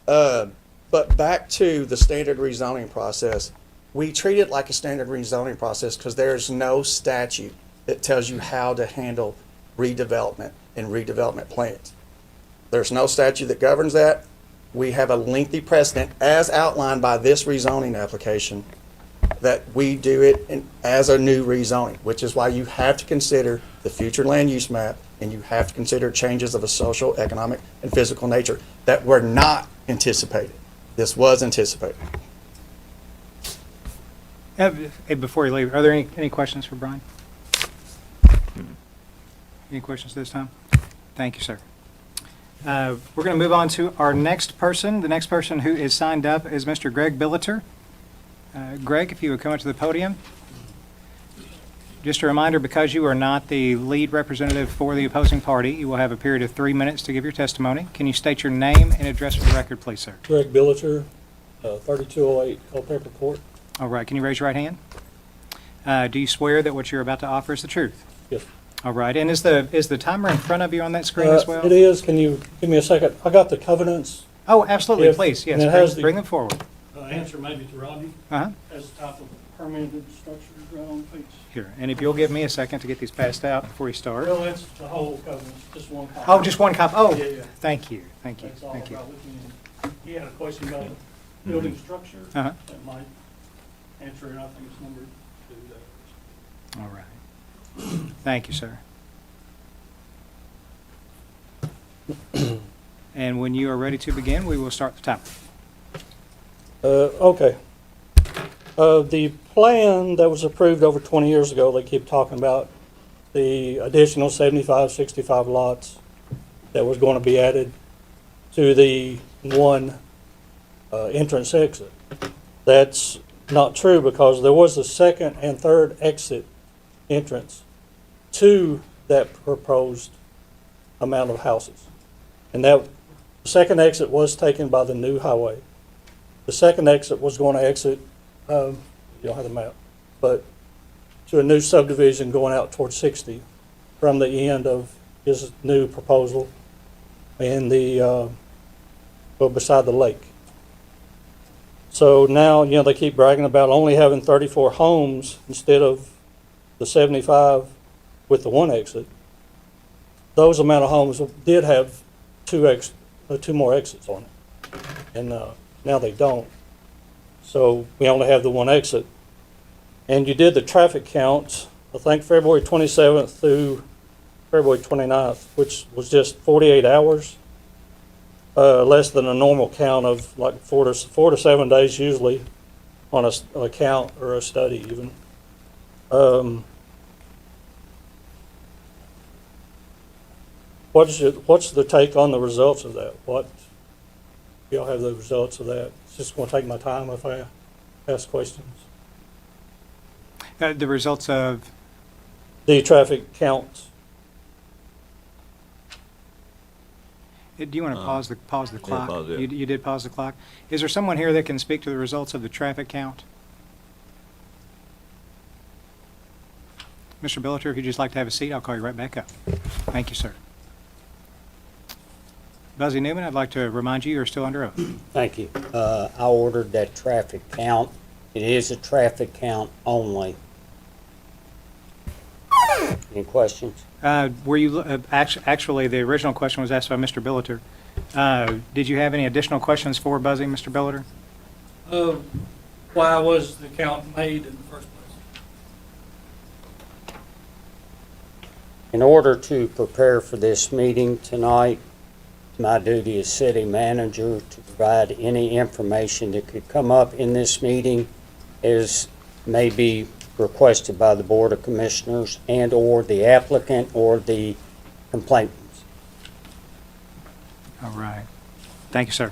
S8: But back to the standard rezoning process. We treat it like a standard rezoning process because there's no statute that tells you how to handle redevelopment and redevelopment plans. There's no statute that governs that. We have a lengthy precedent as outlined by this rezoning application that we do it as a new rezoning, which is why you have to consider the future land use map and you have to consider changes of a social, economic, and physical nature that were not anticipated. This was anticipated.
S1: Hey, before you leave, are there any questions for Brian? Any questions this time? Thank you, sir. We're going to move on to our next person. The next person who is signed up is Mr. Greg Billiter. Greg, if you would come up to the podium. Just a reminder, because you are not the lead representative for the opposing party, you will have a period of 3 minutes to give your testimony. Can you state your name and address for the record, please, sir?
S11: Greg Billiter, 3208 Culpeper Court.
S1: All right, can you raise your right hand? Do you swear that what you're about to offer is the truth?
S11: Yes.
S1: All right, and is the timer in front of you on that screen as well?
S11: It is. Can you give me a second? I got the covenants.
S1: Oh, absolutely,
S11: If-
S1: please,
S11: and it
S1: yes,
S11: has
S1: bring
S11: the-
S1: them forward.
S11: Answer maybe to Rodney.
S1: Uh-huh.
S11: As the type of permitted structure on page.
S1: Here, and if you'll give me a second to get these passed out before you start.
S11: Well, that's the whole covenant, just one copy.
S1: Oh, just one copy, oh,
S11: Yeah, yeah.
S1: thank you, thank you,
S11: That's all
S1: thank you.
S11: about what you need. He had a question about it. building structure.
S1: Uh-huh.
S11: That might answer it. I think it's number 2 there.
S1: All right. Thank you, sir. And when you are ready to begin, we will start the timer.
S11: Okay. The plan that was approved over 20 years ago, they keep talking about the additional 75, 65 lots that was going to be added to the one entrance exit. That's not true because there was a second and third exit entrance to that proposed amount of houses. And that second exit was taken by the new highway. The second exit was going to exit, you don't have the map, but to a new subdivision going out towards 60 from the end of his new proposal and beside the lake. So now, they keep bragging about only having 34 homes instead of the 75 with the one exit. Those amount of homes did have two more exits on it, and now they don't. So we only have the one exit. And you did the traffic counts, I think February 27th through February 29th, which was just 48 hours, less than a normal count of like 4 to 7 days usually on a count or a study even. What's the take on the results of that? Y'all have the results of that? It's just going to take my time if I ask questions.
S1: The results of,
S11: The traffic counts.
S1: do you want to pause the clock?
S5: pause it.
S1: You did pause the clock. Is there someone here that can speak to the results of the traffic count? Mr. Billiter, if you'd just like to have a seat, I'll call you right back up. Thank you, sir. Buzzy Newman, I'd like to remind you, you're still under oath.
S7: Thank you. I ordered that traffic count. It is a traffic count only. Any questions?
S1: Were you, actually, the original question was asked by Mr. Billiter. Did you have any additional questions for Buzzy, Mr. Billiter?
S11: Why was the count made in the first place?
S7: In order to prepare for this meeting tonight, it's my duty as city manager to provide any information that could come up in this meeting as may be requested by the Board of Commissioners and/or the applicant or the complainants.
S1: All right. Thank you, sir.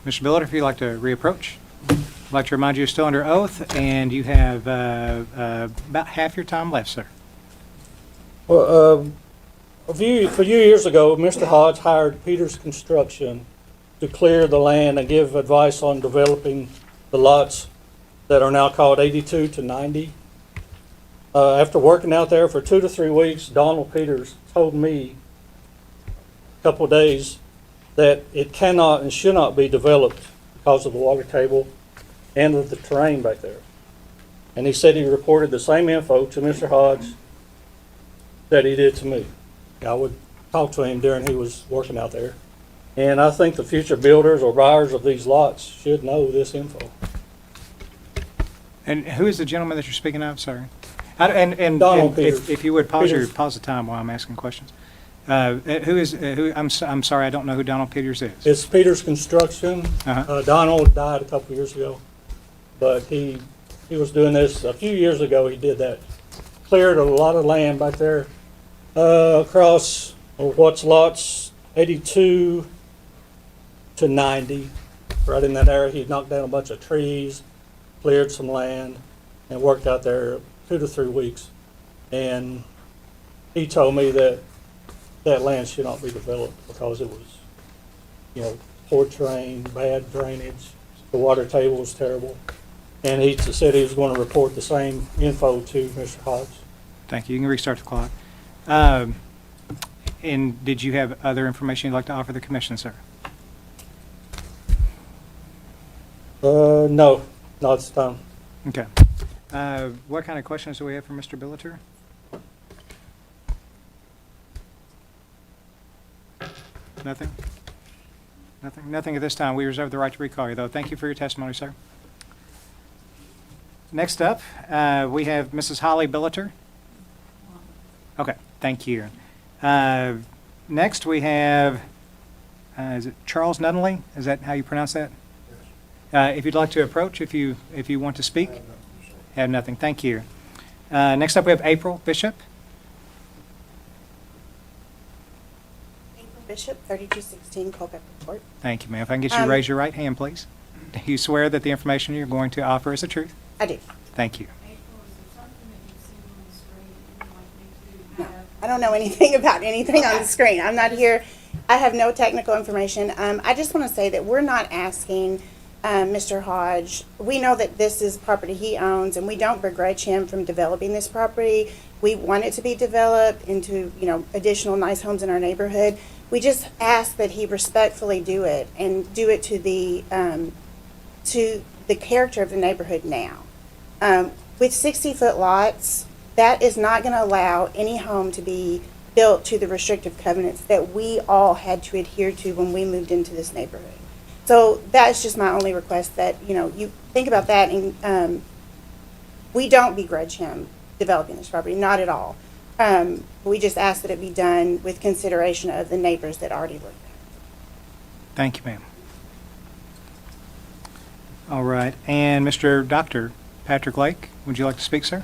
S1: Mr. Billiter, if you'd like to reapproach. I'd like to remind you, you're still under oath, and you have about half your time left, sir.
S11: Well, a few years ago, Mr. Hodge hired Peters Construction to clear the land and give advice on developing the lots that are now called 82 to 90. After working out there for 2 to 3 weeks, Donald Peters told me a couple of days that it cannot and should not be developed because of the water table and of the terrain back there. And he said he reported the same info to Mr. Hodge that he did to me. I would talk to him during he was working out there. And I think the future builders or buyers of these lots should know this info.
S1: And who is the gentleman that you're speaking of, sir? And
S11: Donald Peters.
S1: if you would pause
S11: Peters.
S1: the time while I'm asking questions. I'm sorry, I don't know who Donald Peters is.
S11: It's Peters Construction.
S1: Uh-huh.
S11: Donald died a couple years ago, but he was doing this a few years ago. He did that, cleared a lot of land back there across what's lots 82 to 90, right in that area. He knocked down a bunch of trees, cleared some land, and worked out there 2 to 3 weeks. And he told me that that land should not be developed because it was, poor terrain, bad drainage, the water table was terrible. And he said he was going to report the same info to Mr. Hodge.
S1: Thank you. You can restart the clock. And did you have other information you'd like to offer the commission, sir?
S11: No, not at this time.
S1: Okay. What kind of questions do we have for Mr. Billiter? Nothing? Nothing at this time. We reserve the right to recall you, though. Thank you for your testimony, sir. Next up, we have Mrs. Holly Billiter. Okay, thank you. Next, we have, is it Charles Nunnally? Is that how you pronounce that? If you'd like to approach, if you want to speak. Have nothing. Thank you. Next up, we have April Bishop.
S12: Bishop, 3216 Culpeper Court.
S1: Thank you, ma'am. If I can get you to raise your right hand, please. Do you swear that the information you're going to offer is the truth?
S12: I do.
S1: Thank you.
S12: No, I don't know anything about anything on the screen. I'm not here. I have no technical information. I just want to say that we're not asking Mr. Hodge. We know that this is property he owns, and we don't begrudge him from developing this property. We want it to be developed into, additional nice homes in our neighborhood. We just ask that he respectfully do it and do it to the character of the neighborhood now. With 60-foot lots, that is not going to allow any home to be built to the restrictive covenants that we all had to adhere to when we moved into this neighborhood. So that's just my only request, that, you think about that, and we don't begrudge him developing this property, not at all. We just ask that it be done with consideration of the neighbors that already live there.
S1: Thank you, ma'am. All right. And Mr. Dr. Patrick Lake, would you like to speak, sir?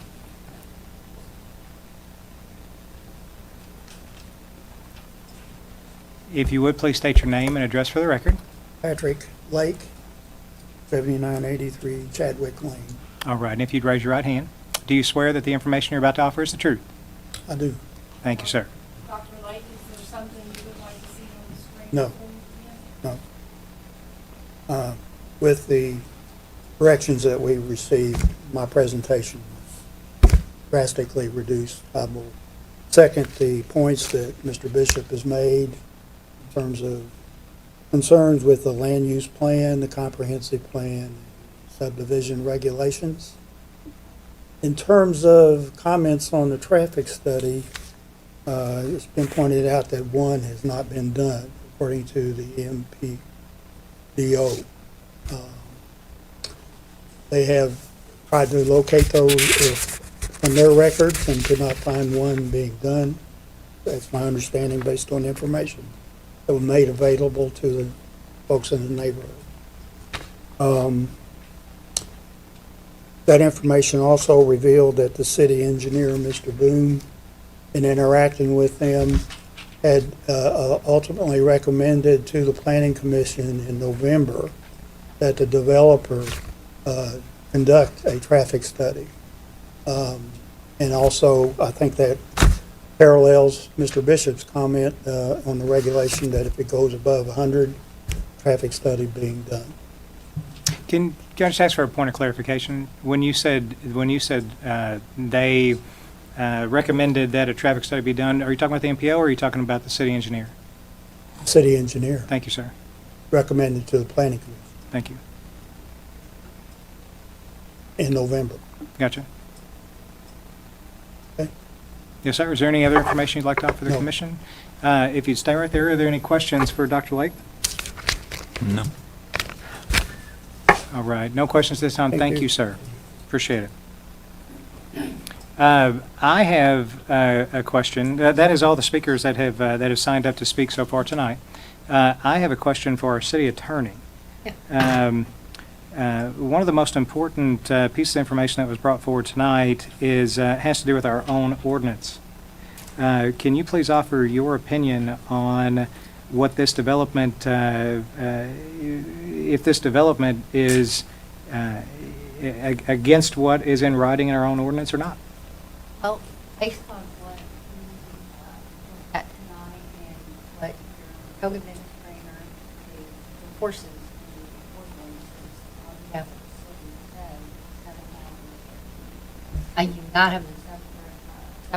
S1: If you would, please state your name and address for the record.
S3: Patrick Lake, 7983 Chadwick Lane.
S1: All right. And if you'd raise your right hand. Do you swear that the information you're about to offer is the truth?
S3: I do.
S1: Thank you, sir.
S13: Dr. Lake, is there something you would like to see on the screen?
S3: No. No. With the corrections that we received, my presentation was drastically reduced. I will second the points that Mr. Bishop has made in terms of concerns with the land use plan, the comprehensive plan, subdivision regulations. In terms of comments on the traffic study, it's been pointed out that one has not been done, according to the MPDO. They have tried to locate those from their records and could not find one being done. That's my understanding based on information that was made available to the folks in the neighborhood. That information also revealed that the city engineer, Mr. Boone, in interacting with them, had ultimately recommended to the Planning Commission in November that the developer conduct a traffic study. And also, I think that parallels Mr. Bishop's comment on the regulation that if it goes above 100, traffic study being done.
S1: Can I just ask for a point of clarification? When you said they recommended that a traffic study be done, are you talking about the MPO or are you talking about the city engineer?
S3: City engineer
S1: Thank you, sir.
S3: recommended to the Planning Commission
S1: Thank you.
S3: in November.
S1: Gotcha.
S3: Okay.
S1: Yes, sir. Is there any other information you'd like to offer the
S3: No.
S1: commission? If you'd stay right there, are there any questions for Dr. Lake?
S5: No.
S1: All right. No questions this time.
S3: Thank
S1: Thank
S3: you.
S1: you, sir. Appreciate it. I have a question. That is all the speakers that have signed up to speak so far tonight. I have a question for our city attorney. One of the most important pieces of information that was brought forward tonight has to do with our own ordinance. Can you please offer your opinion on what this development, if this development is against what is in writing in our own ordinance or not?
S4: Well, based on what we looked at tonight and what your code administrator, the forces, the ordinances, on behalf of the city said, 7,000. I do not have the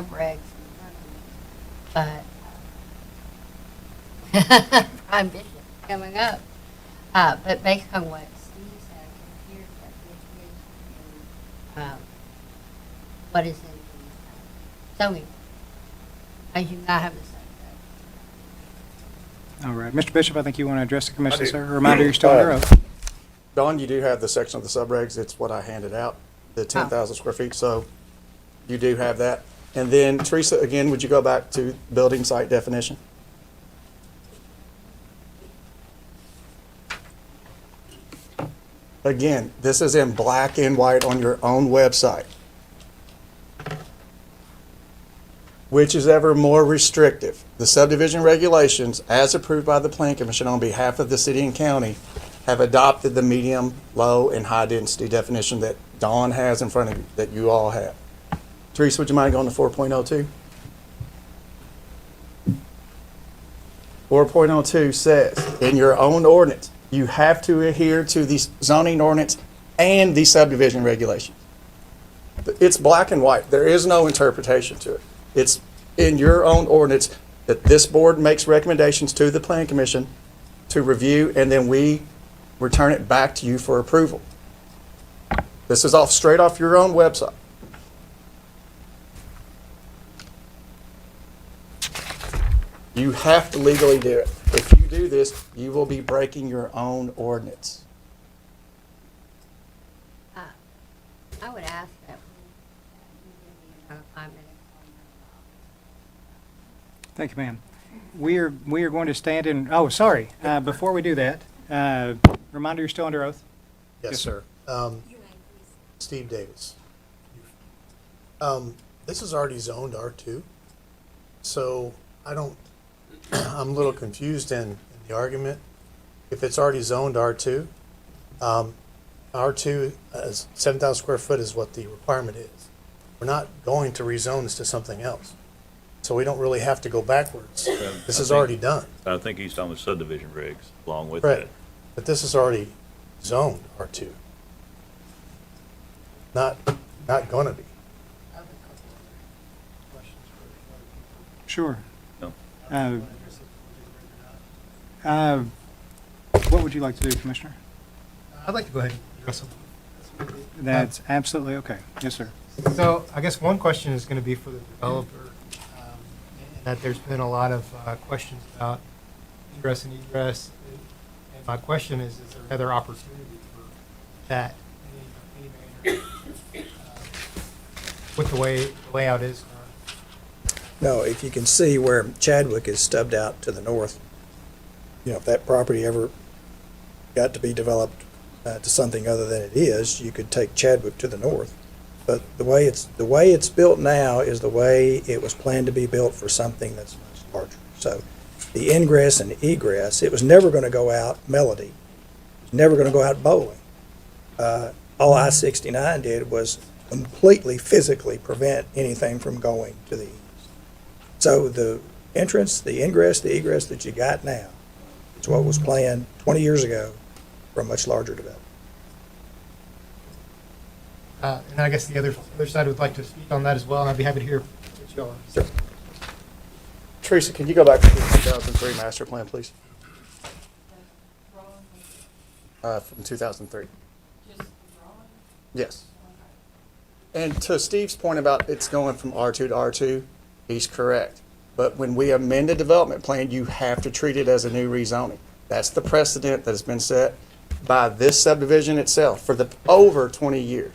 S4: subregs in front of me, but Prime Bishop coming up. But based on what Steve said, it appears that this is what is in the zoning. I do not have the subject.
S1: All right. Mr. Bishop, I think you want to address the commission,
S8: I do.
S1: sir. A reminder, you're still under oath.
S8: Don, you do have the section of the subregs. It's what I handed out, the 10,000 square feet. So you do have that. And then Teresa, again, would you go back to building site definition? Again, this is in black and white on your own website. Which is ever more restrictive? The subdivision regulations, as approved by the Plan Commission on behalf of the city and county, have adopted the medium, low, and high density definition that Dawn has in front of you, that you all have. Teresa, would you mind going to 4.02? 4.02 says, in your own ordinance, you have to adhere to the zoning ordinance and the subdivision regulations. It's black and white. There is no interpretation to it. It's in your own ordinance that this board makes recommendations to the Plan Commission to review, and then we return it back to you for approval. This is straight off your own website. You have to legally do it. If you do this, you will be breaking your own ordinance.
S4: I would ask that we give you 5 minutes.
S1: Thank you, ma'am. We are going to stand in, oh, sorry. Before we do that, reminder, you're still under oath?
S10: Yes, sir. Steve Davis. This is already zoned R2, so I'm a little confused in the argument. If it's already zoned R2, R2 as 7,000 square foot is what the requirement is. We're not going to rezone this to something else. So we don't really have to go backwards. This is already done.
S5: I think he's talking about subdivision regs along with
S10: Right.
S5: that.
S10: But this is already zoned R2. Not gonna be.
S1: Sure.
S5: No.
S1: What would you like to do, Commissioner?
S6: I'd like to go ahead and address them.
S1: That's absolutely okay. Yes, sir.
S6: So I guess one question is going to be for the developer, that there's been a lot of questions about ingress and egress. And my question is there other opportunity for that in any manner with the way the layout is?
S3: No, if you can see where Chadwick is stubbed out to the north, if that property ever got to be developed to something other than it is, you could take Chadwick to the north. But the way it's built now is the way it was planned to be built for something that's much larger. So the ingress and egress, it was never going to go out Melody. It was never going to go out Bowling. All I-69 did was completely physically prevent anything from going to the east. So the entrance, the ingress, the egress that you got now is what was planned 20 years ago for a much larger development.
S6: And I guess the other side would like to speak on that as well, and I'd be happy to hear what you all have to say.
S8: Teresa, can you go back to the 2003 master plan, please? From 2003. Yes. And to Steve's point about it's going from R2 to R2, he's correct. But when we amend a development plan, you have to treat it as a new rezoning. That's the precedent that has been set by this subdivision itself for over 20 years.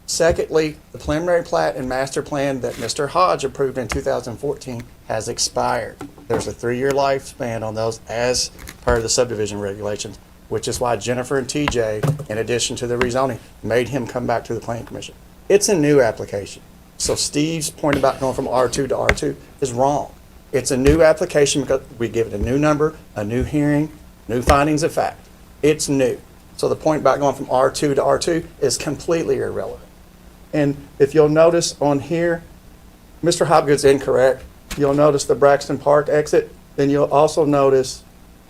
S8: Secondly, the preliminary plat and master plan that Mr. Hodge approved in 2014 has expired. There's a 3-year lifespan on those as per the subdivision regulations, which is why Jennifer and TJ, in addition to the rezoning, made him come back to the Planning Commission. It's a new application. So Steve's point about going from R2 to R2 is wrong. It's a new application because we give it a new number, a new hearing, new findings of fact. It's new. So the point about going from R2 to R2 is completely irrelevant. And if you'll notice on here, Mr. Hopgood's incorrect. You'll notice the Braxton Park exit. Then you'll also notice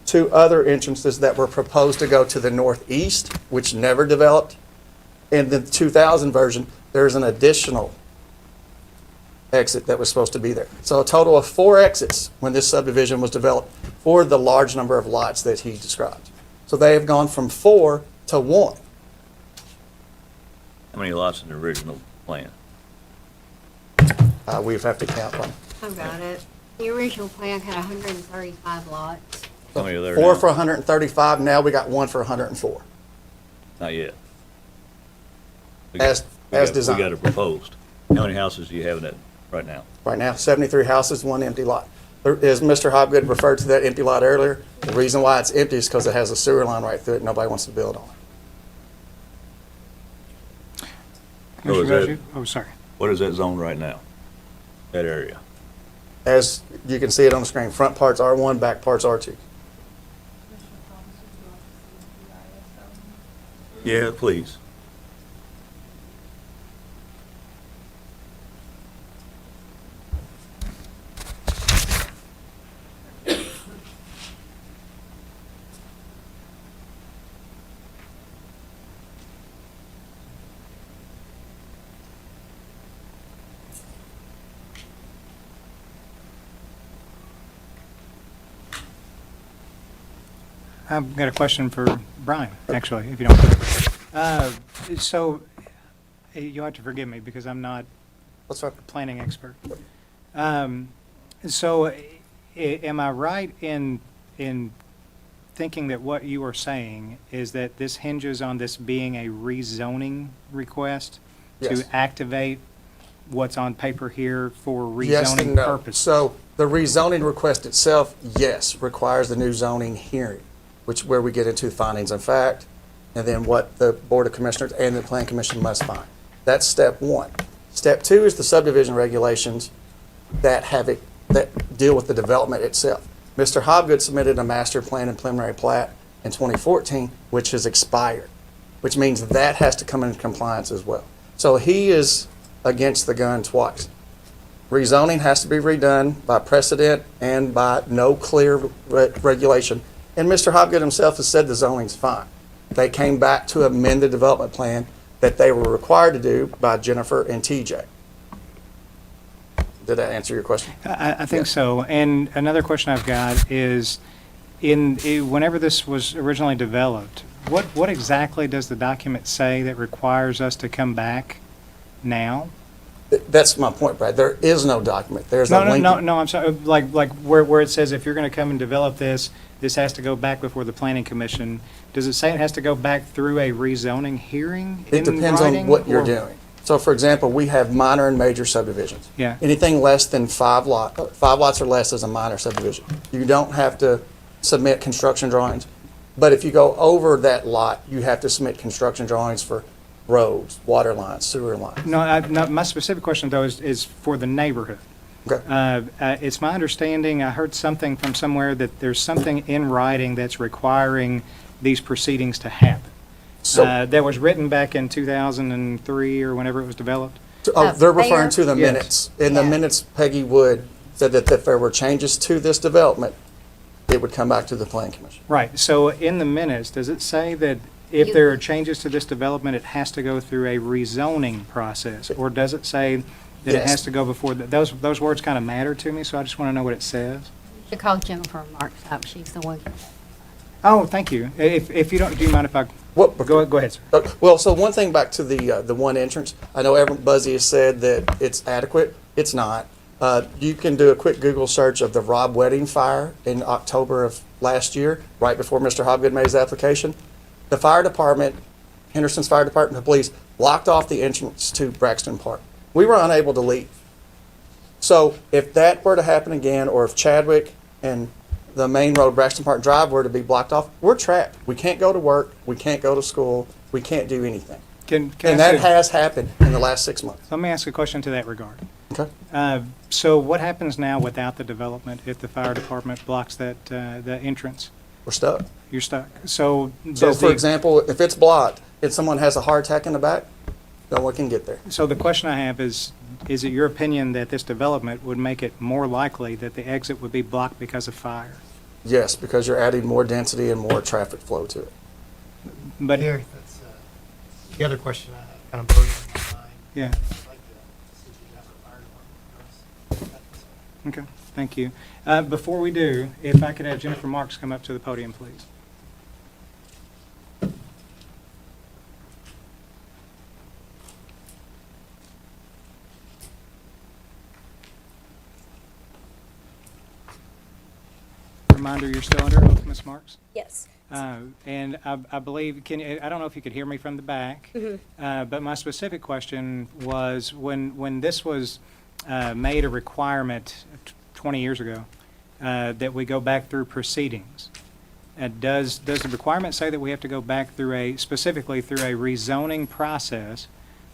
S8: 2 other entrances that were proposed to go to the northeast, which never developed. In the 2000 version, there's an additional exit that was supposed to be there. So a total of 4 exits when this subdivision was developed for the large number of lots that he described. So they have gone from 4 to 1.
S5: How many lots in the original plan?
S8: We have to count one.
S4: I've got it. The original plan had 135 lots.
S5: How many are there
S8: 4
S5: now?
S8: for 135, now we got 1 for 104,
S5: Not yet.
S8: as designed.
S5: We got it proposed. How many houses do you have in that right now?
S8: Right now, 73 houses, 1 empty lot. As Mr. Hobgood referred to that empty lot earlier, the reason why it's empty is because it has a sewer line right through it, nobody wants to build on it.
S5: Oh, is
S1: Commissioner
S5: that-
S1: Godu? Oh, sorry.
S5: What is that zone right now? That area?
S8: As you can see it on the screen, front part's R1, back part's R2.
S13: Commissioner Thomas, would you like to see the EIS?
S5: Yeah, please.
S1: I've got a question for Brian, actually, if you don't mind. So, you'll have to forgive me because I'm not
S8: That's right.
S1: a planning expert. So, am I right in thinking that what you are saying is that this hinges on this being a rezoning request
S8: Yes.
S1: to activate what's on paper here for
S8: Yes and
S1: rezoning
S8: no.
S1: purposes?
S8: So the rezoning request itself, yes, requires the new zoning hearing, which where we get into findings of fact, and then what the Board of Commissioners and the Plan Commission must find. That's step one. Step two is the subdivision regulations that deal with the development itself. Mr. Hobgood submitted a master plan and preliminary plat in 2014, which has expired, which means that has to come into compliance as well. So he is against the gun twice. Rezoning has to be redone by precedent and by no clear regulation. And Mr. Hobgood himself has said the zoning's fine. They came back to amend the development plan that they were required to do by Jennifer and TJ. Did that answer your question?
S1: I think so. And another question I've got is, whenever this was originally developed, what exactly does the document say that requires us to come back now?
S8: That's my point, Brad. There is no document. There's a
S1: No,
S8: link.
S1: no, I'm sorry, like where it says if you're going to come and develop this, this has to go back before the planning commission. Does it say it has to go back through a rezoning hearing
S8: It
S1: in
S8: depends on
S1: writing,
S8: what you're
S1: or-
S8: doing. So for example, we have minor and major subdivisions.
S1: Yeah.
S8: Anything less than 5 lots or less is a minor subdivision. You don't have to submit construction drawings. But if you go over that lot, you have to submit construction drawings for roads, water lines, sewer lines.
S1: No, my specific question though is for the neighborhood.
S8: Okay.
S1: It's my understanding, I heard something from somewhere that there's something in writing that's requiring these proceedings to happen.
S8: So,
S1: That was written back in 2003 or whenever it was developed.
S8: they're referring to the
S1: Yes.
S8: minutes. In the
S4: Yeah.
S8: minutes, Peggy Wood said that if there were changes to this development, it would come back to the plan commission.
S1: Right, so in the minutes, does it say that if
S4: You-
S1: there are changes to this development, it has to go through a rezoning process? Or does it say that it
S8: Yes.
S1: has to go before, those words kind of matter to me, so I just want to know what it says.
S4: You call Jennifer Marks up, she's the one.
S1: Oh, thank you. If you don't, do you mind if I,
S8: What,
S1: go ahead, sir.
S8: Well, so one thing back to the one entrance, I know Buzzy has said that it's adequate. It's not. You can do a quick Google search of the Rob Wedding fire in October of last year, right before Mr. Hobgood made his application. The fire department, Henderson's Fire Department, the police, blocked off the entrance to Braxton Park. We were unable to leave. So if that were to happen again, or if Chadwick and the main road, Braxton Park Drive, were to be blocked off, we're trapped. We can't go to work, we can't go to school, we can't do anything.
S1: Can
S8: And
S1: I
S8: that
S1: say-
S8: has happened in the last 6 months.
S1: Let me ask a question to that regard.
S8: Okay?
S1: So what happens now without the development if the fire department blocks that, the entrance?
S8: We're stuck.
S1: You're stuck. So
S8: So
S1: does
S8: for
S1: the,
S8: example, if it's blocked, if someone has a heart attack in the back, no one can get there.
S1: so the question I have is it your opinion that this development would make it more likely that the exit would be blocked because of fire?
S8: Yes, because you're adding more density and more traffic flow to it.
S1: But,
S6: Here, that's the other question I had kind of burning in my mind.
S1: yeah,
S6: I'd like to see the Denver Fire Department address that.
S1: okay, thank you. Before we do, if I could have Jennifer Marks come up to the podium, please. reminder, you're still under oath, Ms. Marks?
S9: Yes.
S1: And I believe, I don't know if you could hear me from the back, but my specific question was, when this was made a requirement 20 years ago, that we go back through proceedings, does the requirement say that we have to go back specifically through a rezoning process,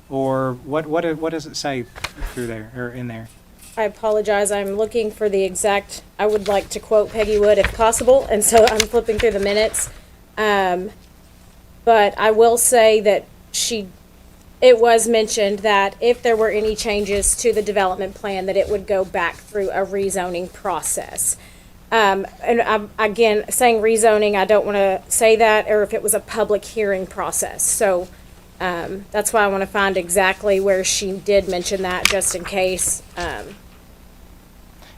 S1: or what does it say through there, or in there?
S9: I apologize. I'm looking for the exact, I would like to quote Peggy Wood if possible, and so I'm flipping through the minutes. But I will say that it was mentioned that if there were any changes to the development plan, that it would go back through a rezoning process. And I'm, again, saying rezoning, I don't want to say that, or if it was a public hearing process. So that's why I want to find exactly where she did mention that, just in case.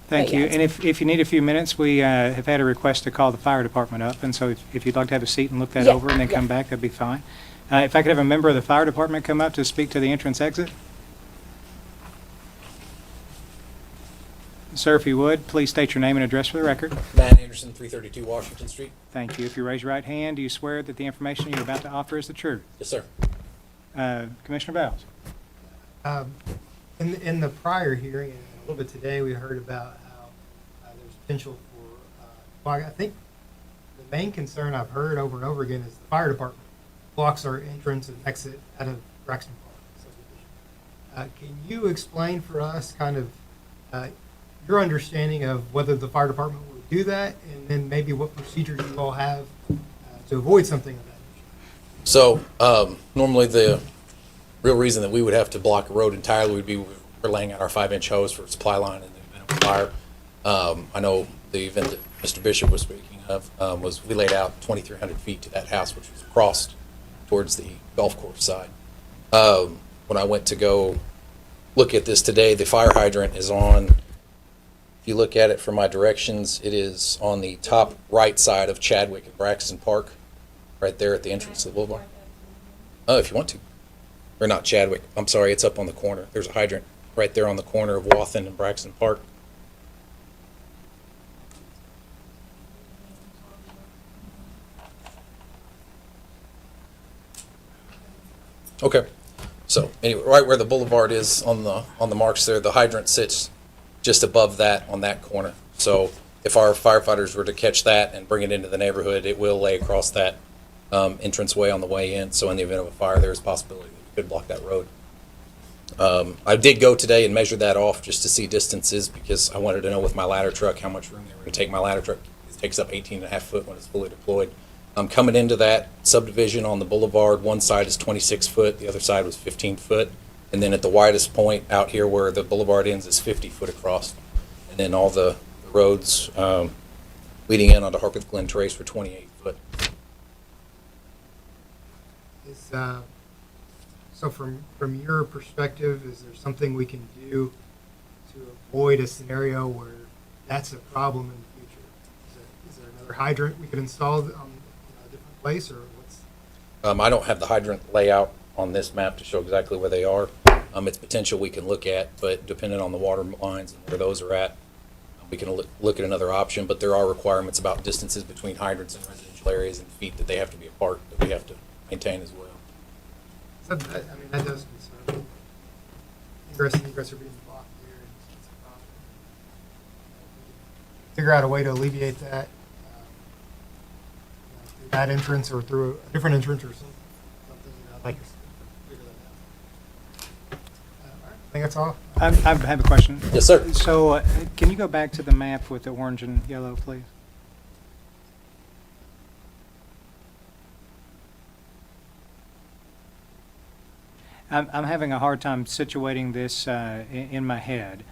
S1: Thank
S9: But
S1: you.
S9: yeah.
S1: And if you need a few minutes, we have had a request to call the fire department up, and so if you'd like to have a seat and look that
S9: Yeah,
S1: over and then come
S9: yeah.
S1: back, that'd be fine. If I could have a member of the fire department come up to speak to the entrance exit. Sir, if you would, please state your name and address for the record.
S14: Matt Henderson, 332 Washington Street.
S1: Thank you. If you raise your right hand, do you swear that the information you're about to offer is the truth?
S14: Yes, sir.
S1: Commissioner Bowles?
S6: In the prior hearing, and a little bit today, we heard about how there's potential for, well, I think the main concern I've heard over and over again is the fire department blocks our entrance and exit out of Braxton Park subdivision. Can you explain for us kind of your understanding of whether the fire department would do that, and then maybe what procedures you all have to avoid something of that nature?
S14: So normally the real reason that we would have to block a road entirely would be we're laying out our 5-inch hose for supply line in the event of a fire. I know the event that Mr. Bishop was speaking of was we laid out 2,300 feet to that house, which was across towards the golf course side. When I went to go look at this today, the fire hydrant is on, if you look at it from my directions, it is on the top right side of Chadwick and Braxton Park, right there at the entrance to the boulevard. Oh, if you want to. Or not Chadwick, I'm sorry, it's up on the corner. There's a hydrant right there on the corner of Wathen and Braxton Park. Okay, so anyway, right where the boulevard is on the marks there, the hydrant sits just above that on that corner. So if our firefighters were to catch that and bring it into the neighborhood, it will lay across that entranceway on the way in. So in the event of a fire, there's a possibility that we could block that road. I did go today and measure that off just to see distances because I wanted to know with my ladder truck how much room they were going to take. My ladder truck takes up 18.5 foot when it's fully deployed. Coming into that subdivision on the boulevard, one side is 26 foot, the other side was 15 foot. And then at the widest point out here where the boulevard ends is 50 foot across. And then all the roads leading in onto Harpeth Glen Trace were 28 foot.
S6: So from your perspective, is there something we can do to avoid a scenario where that's a problem in the future? Is there another hydrant we could install on a different place, or what's?
S14: I don't have the hydrant layout on this map to show exactly where they are. It's potential we can look at, but depending on the water lines and where those are at, we can look at another option. But there are requirements about distances between hydrants and residential areas and feet that they have to be apart that we have to maintain as well.
S6: So that, I mean, that does concern me. Ingress and egress are being blocked there, and it's a problem. Figure out a way to alleviate that, through that entrance or through a different entrance or something, I'd like to figure that out. All right, I think that's all.
S1: I have a question.
S14: Yes, sir.
S1: So can you go back to the map with the orange and yellow, please? I'm having a hard time situating this in my head.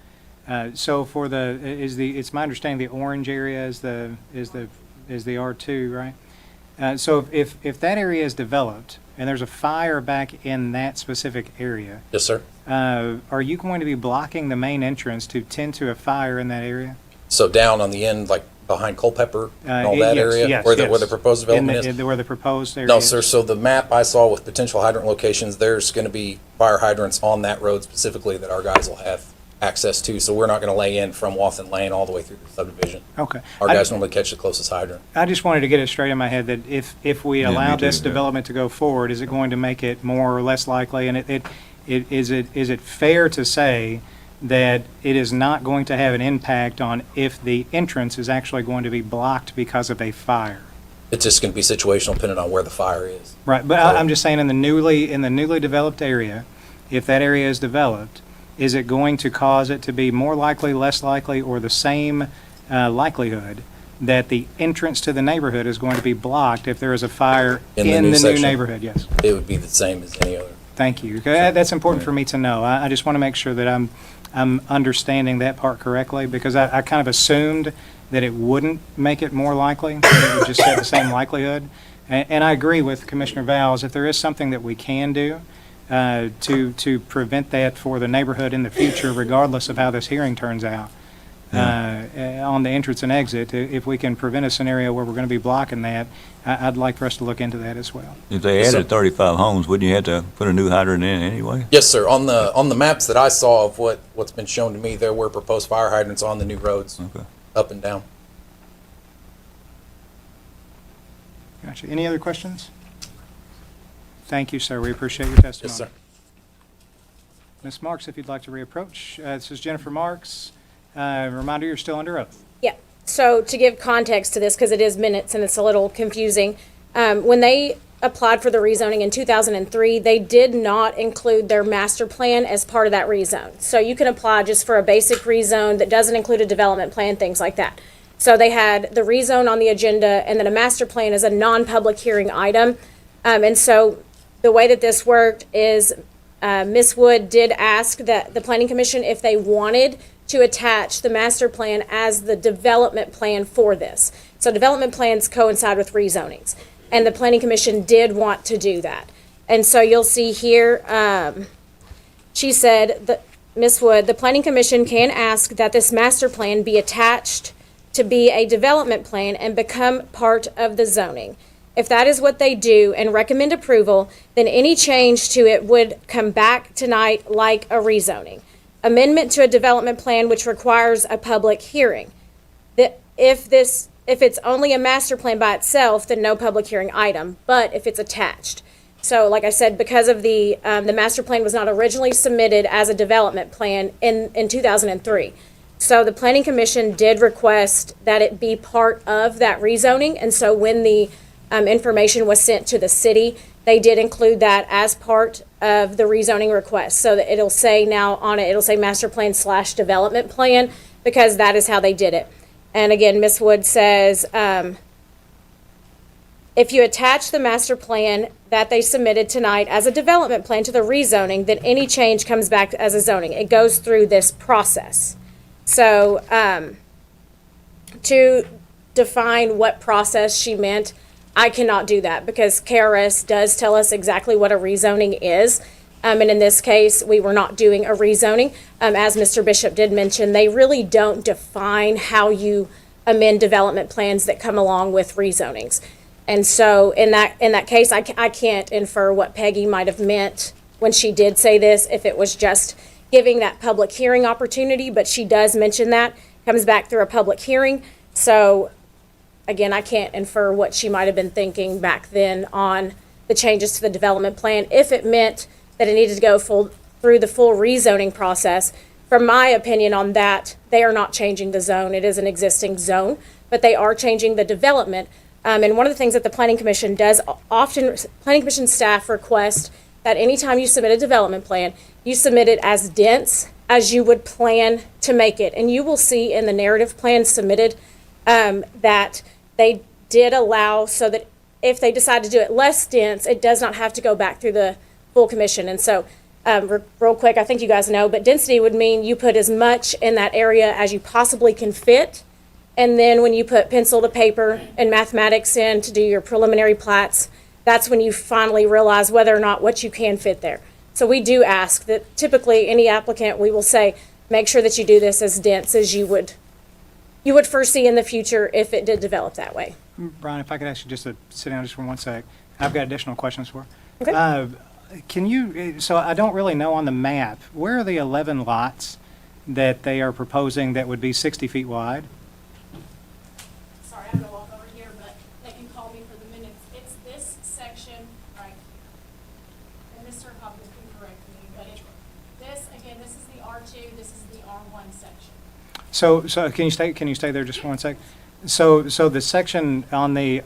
S1: So for it's my understanding the orange area is the R2, right? So if that area is developed and there's a fire back in that specific area,
S14: Yes, sir.
S1: are you going to be blocking the main entrance to tend to a fire in that area?
S14: So down on the end, like behind Culpeper and all that
S1: Yes,
S14: area,
S1: yes,
S14: where
S1: yes.
S14: the proposed development is?
S1: Where the proposed area
S14: No,
S1: is?
S14: sir. So the map I saw with potential hydrant locations, there's going to be fire hydrants on that road specifically that our guys will have access to, so we're not going to lay in from Watson Lane all the way through the subdivision.
S1: Okay.
S14: Our guys normally catch the closest hydrant.
S1: I just wanted to get it straight in my head that if we
S5: Yeah, me
S1: allow
S5: too,
S1: this
S5: yeah.
S1: development to go forward, is it going to make it more or less likely? And is it fair to say that it is not going to have an impact on if the entrance is actually going to be blocked because of a fire?
S14: It's just going to be situational depending on where the fire is.
S1: Right, but I'm just saying in the newly developed area, if that area is developed, is it going to cause it to be more likely, less likely, or the same likelihood that the entrance to the neighborhood is going to be blocked if there is a fire
S14: In the
S1: in
S14: new
S1: the new
S14: section.
S1: neighborhood? Yes.
S14: It would be the same as any other.
S1: Thank you. That's important for me to know. I just want to make sure that I'm understanding that part correctly, because I kind of assumed that it wouldn't make it more likely, that it would just have the same likelihood. And I agree with Commissioner Vowles, if there is something that we can do to prevent that for the neighborhood in the future, regardless of how this hearing turns out, on the entrance and exit, if we can prevent a scenario where we're going to be blocking that, I'd like for us to look into that as well.
S5: If they
S14: Yes, sir.
S5: added 35 homes, wouldn't you have to put a new hydrant in anyway?
S14: Yes, sir. On the maps that I saw of what's been shown to me, there were proposed fire hydrants on the new roads,
S5: Okay.
S14: up and down.
S1: Gotcha. Any other questions? Thank you, sir. We appreciate your testimony.
S14: Yes, sir.
S1: Ms. Marks, if you'd like to reapproach. This is Jennifer Marks. Reminder, you're still under oath.
S9: Yeah, so to give context to this, because it is minutes and it's a little confusing, when they applied for the rezoning in 2003, they did not include their master plan as part of that rezone. So you can apply just for a basic rezone that doesn't include a development plan, things like that. So they had the rezone on the agenda, and then a master plan as a non-public hearing item. And so the way that this worked is Ms. Wood did ask that the Planning Commission if they wanted to attach the master plan as the development plan for this. So development plans coincide with rezonings, and the Planning Commission did want to do that. And so you'll see here, she said, that Ms. Wood, the Planning Commission can ask that this master plan be attached to be a development plan and become part of the zoning. If that is what they do and recommend approval, then any change to it would come back tonight like a rezoning. Amendment to a development plan which requires a public hearing. If it's only a master plan by itself, then no public hearing item, but if it's attached. So like I said, because of the master plan was not originally submitted as a development plan in 2003. So the Planning Commission did request that it be part of that rezoning, and so when the information was sent to the city, they did include that as part of the rezoning request. So that it'll say now on it, it'll say master plan / development plan, because that is how they did it. And again, Ms. Wood says, if you attach the master plan that they submitted tonight as a development plan to the rezoning, then any change comes back as a zoning. It goes through this process. So to define what process she meant, I cannot do that because KRS does tell us exactly what a rezoning is. And in this case, we were not doing a rezoning. As Mr. Bishop did mention, they really don't define how you amend development plans that come along with rezonings. And so in that case, I can't infer what Peggy might have meant when she did say this, if it was just giving that public hearing opportunity, but she does mention that, comes back through a public hearing. So again, I can't infer what she might have been thinking back then on the changes to the development plan, if it meant that it needed to go through the full rezoning process. From my opinion on that, they are not changing the zone. It is an existing zone, but they are changing the development. And one of the things that the Planning Commission does often, Planning Commission staff request that anytime you submit a development plan, you submit it as dense as you would plan to make it. And you will see in the narrative plan submitted that they did allow so that if they decide to do it less dense, it does not have to go back through the full commission. And so real quick, I think you guys know, but density would mean you put as much in that area as you possibly can fit. And then when you put pencil to paper and mathematics in to do your preliminary plats, that's when you finally realize whether or not what you can fit there. So we do ask that typically any applicant, we will say, make sure that you do this as dense as you would foresee in the future if it did develop that way.
S1: Brian, if I could ask you just to sit down just for 1 sec. I've got additional questions for you.
S9: Okay.
S1: Can you, so I don't really know on the map, where are the 11 lots that they are proposing that would be 60 feet wide.
S9: Sorry, I'm gonna walk over here, but they can call me for the minutes. It's this section right here. And Mr. Hopkins can correct me, but it's this, again, this is the R2, this is the R1 section.
S1: So can you stay there just one sec? So the section on the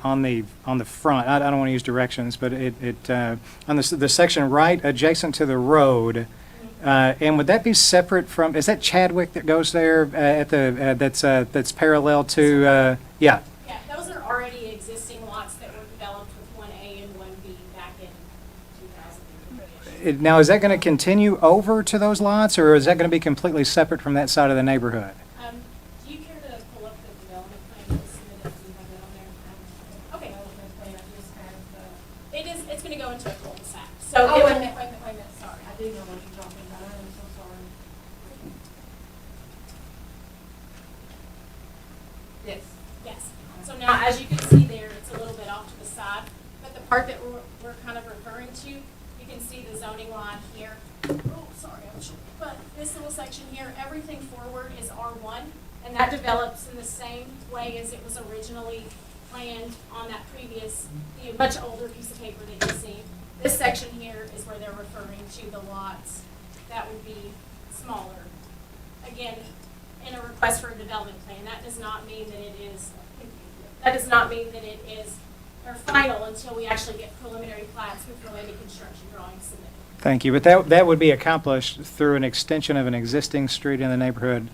S1: front, I don't want to use directions, but on the section right adjacent to the road, and would that be separate from, is that Chadwick that goes there at the, that's parallel to, yeah.
S9: Yeah, those are already existing lots that were developed with 1A and 1B back in 2003.
S1: Now, is that going to continue over to those lots, or is that going to be completely separate from that side of the neighborhood?
S9: Do you care to pull up the development plan that was submitted? Do you have that on there? Okay. It is, it's gonna go into a cul-de-sac. So
S13: Oh,
S9: it
S13: wait a
S9: would-
S13: minute, sorry, I do know what you're talking about, I am so sorry. Yes.
S9: Yes. So now, as you can see there, it's a little bit off to the side, but the part that we're kind of referring to, you can see the zoning line here. Oh, sorry, but this little section here, everything forward is R1, and that develops in the same way as it was originally planned on that previous, the much older piece of paper that you've seen. This section here is where they're referring to the lots that would be smaller. Again, in a request for a development plan, that does not mean that it is, or final until we actually get preliminary plats with related construction drawings submitted.
S1: Thank you, but that would be accomplished through an extension of an existing street in the neighborhood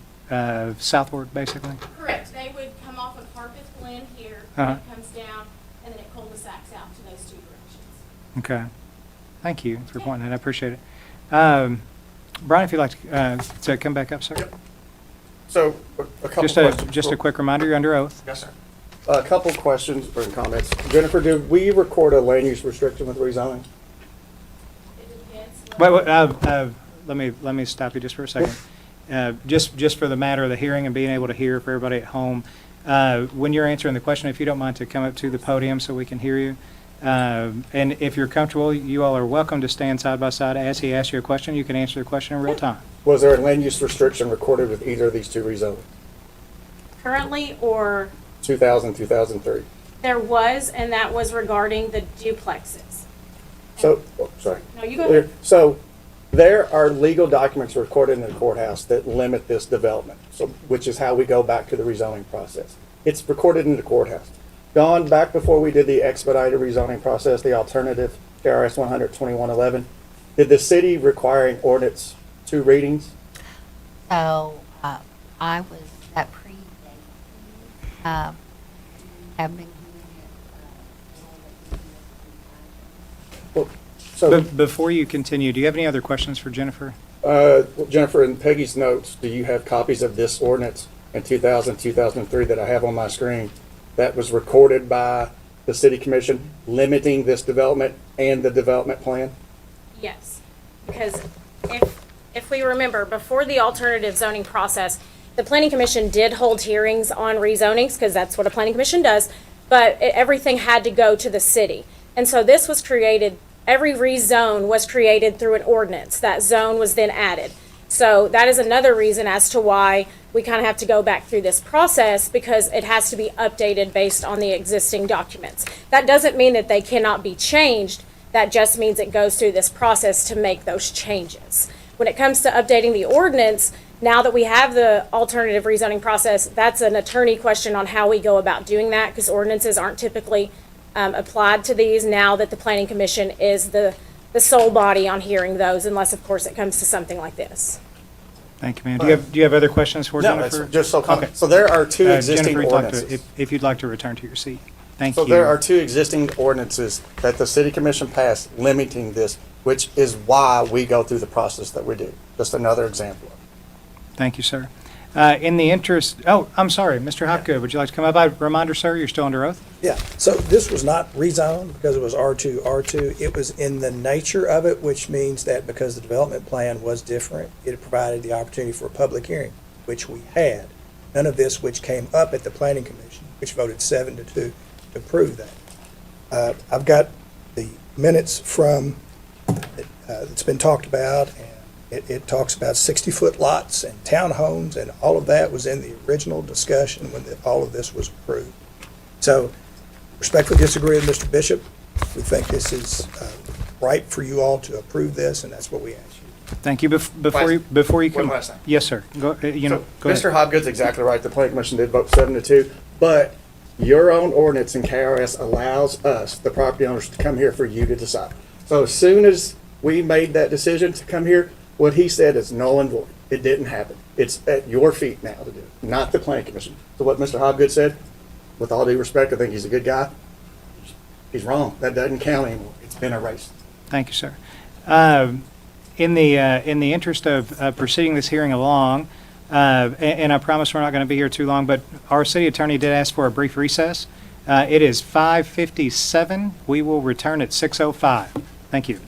S1: southward, basically?
S9: Correct. They would come off of Harpeth Glen here,
S1: Uh-huh.
S9: it comes down, and then it cul-de-sacs out to those two directions.
S1: Okay. Thank you for pointing that. I appreciate it. Brian, if you'd like to come back up, sir.
S8: Yep. So, a couple
S1: Just
S8: questions.
S1: just a quick reminder, you're under oath.
S8: Yes, sir. A couple questions or comments. Jennifer, did we record a land use restriction with rezoning?
S9: It depends.
S1: Let me stop you just for a second. Just for the matter of the hearing and being able to hear for everybody at home, when you're answering the question, if you don't mind to come up to the podium so we can hear you. And if you're comfortable, you all are welcome to stand side by side as he asks you a question. You can answer the question in real time.
S8: Was there a land use restriction recorded with either of these two rezonings?
S9: Currently, or
S8: 2000, 2003?
S9: there was, and that was regarding the duplexes.
S8: So, oh, sorry.
S9: No, you go ahead.
S8: So, there are legal documents recorded in the courthouse that limit this development, so, which is how we go back to the rezoning process. It's recorded in the courthouse. Don, back before we did the expedited rezoning process, the alternative, KRS 100-2111, did the city require an ordinance 2 readings?
S4: So, I was at pre-date, have been doing
S8: Well, so,
S1: But before you continue, do you have any other questions for Jennifer?
S8: Jennifer, in Peggy's notes, do you have copies of this ordinance in 2000, 2003 that I have on my screen that was recorded by the city commission limiting this development and the development plan?
S9: Yes, because if we remember, before the alternative zoning process, the planning commission did hold hearings on rezonings, because that's what a planning commission does, but everything had to go to the city. And so this was created, every rezone was created through an ordinance. That zone was then added. So that is another reason as to why we kind of have to go back through this process, because it has to be updated based on the existing documents. That doesn't mean that they cannot be changed. That just means it goes through this process to make those changes. When it comes to updating the ordinance, now that we have the alternative rezoning process, that's an attorney question on how we go about doing that, because ordinances aren't typically applied to these now that the planning commission is the sole body on hearing those, unless, of course, it comes to something like this.
S1: Thank you, ma'am. Do you have other questions for
S8: No,
S1: Jennifer?
S8: it's just so,
S1: Okay.
S8: so there are two existing
S1: Jennifer, you'd like to-
S8: ordinances.
S1: if you'd like to return to your seat. Thank you.
S8: So there are two existing ordinances that the city commission passed limiting this, which is why we go through the process that we do. Just another example.
S1: Thank you, sir. In the interest, I'm sorry, Mr. Hopgood, would you like to come up? Reminder, sir, you're still under oath?
S3: Yeah, so this was not rezoned because it was R2. It was in the nature of it, which means that because the development plan was different, it provided the opportunity for a public hearing, which we had. None of this which came up at the planning commission, which voted 7-2 to approve that. I've got the minutes from, it's been talked about, and It talks about 60-foot lots and townhomes, and all of that was in the original discussion when all of this was approved. So respectfully disagree with Mr. Bishop. We think this is right for you all to approve this, and that's what we ask you.
S1: Thank you. Before you come.
S8: One last thing.
S1: Yes, sir. Go,
S8: So,
S1: go ahead.
S8: Mr. Hobgood's exactly right. The planning commission did vote 7-2, but your own ordinance in KRS allows us, the property owners, to come here for you to decide. So as soon as we made that decision to come here, what he said is null and void. It didn't happen. It's at your feet now to do it, not the planning commission. So what Mr. Hobgood said, with all due respect, I think he's a good guy. He's wrong. That doesn't count anymore. It's been erased.
S1: Thank you, sir. In the interest of proceeding this hearing along, and I promise we're not going to be here too long, but our city attorney did ask for a brief recess. It is 5:57. We will return at 6:05. Thank you.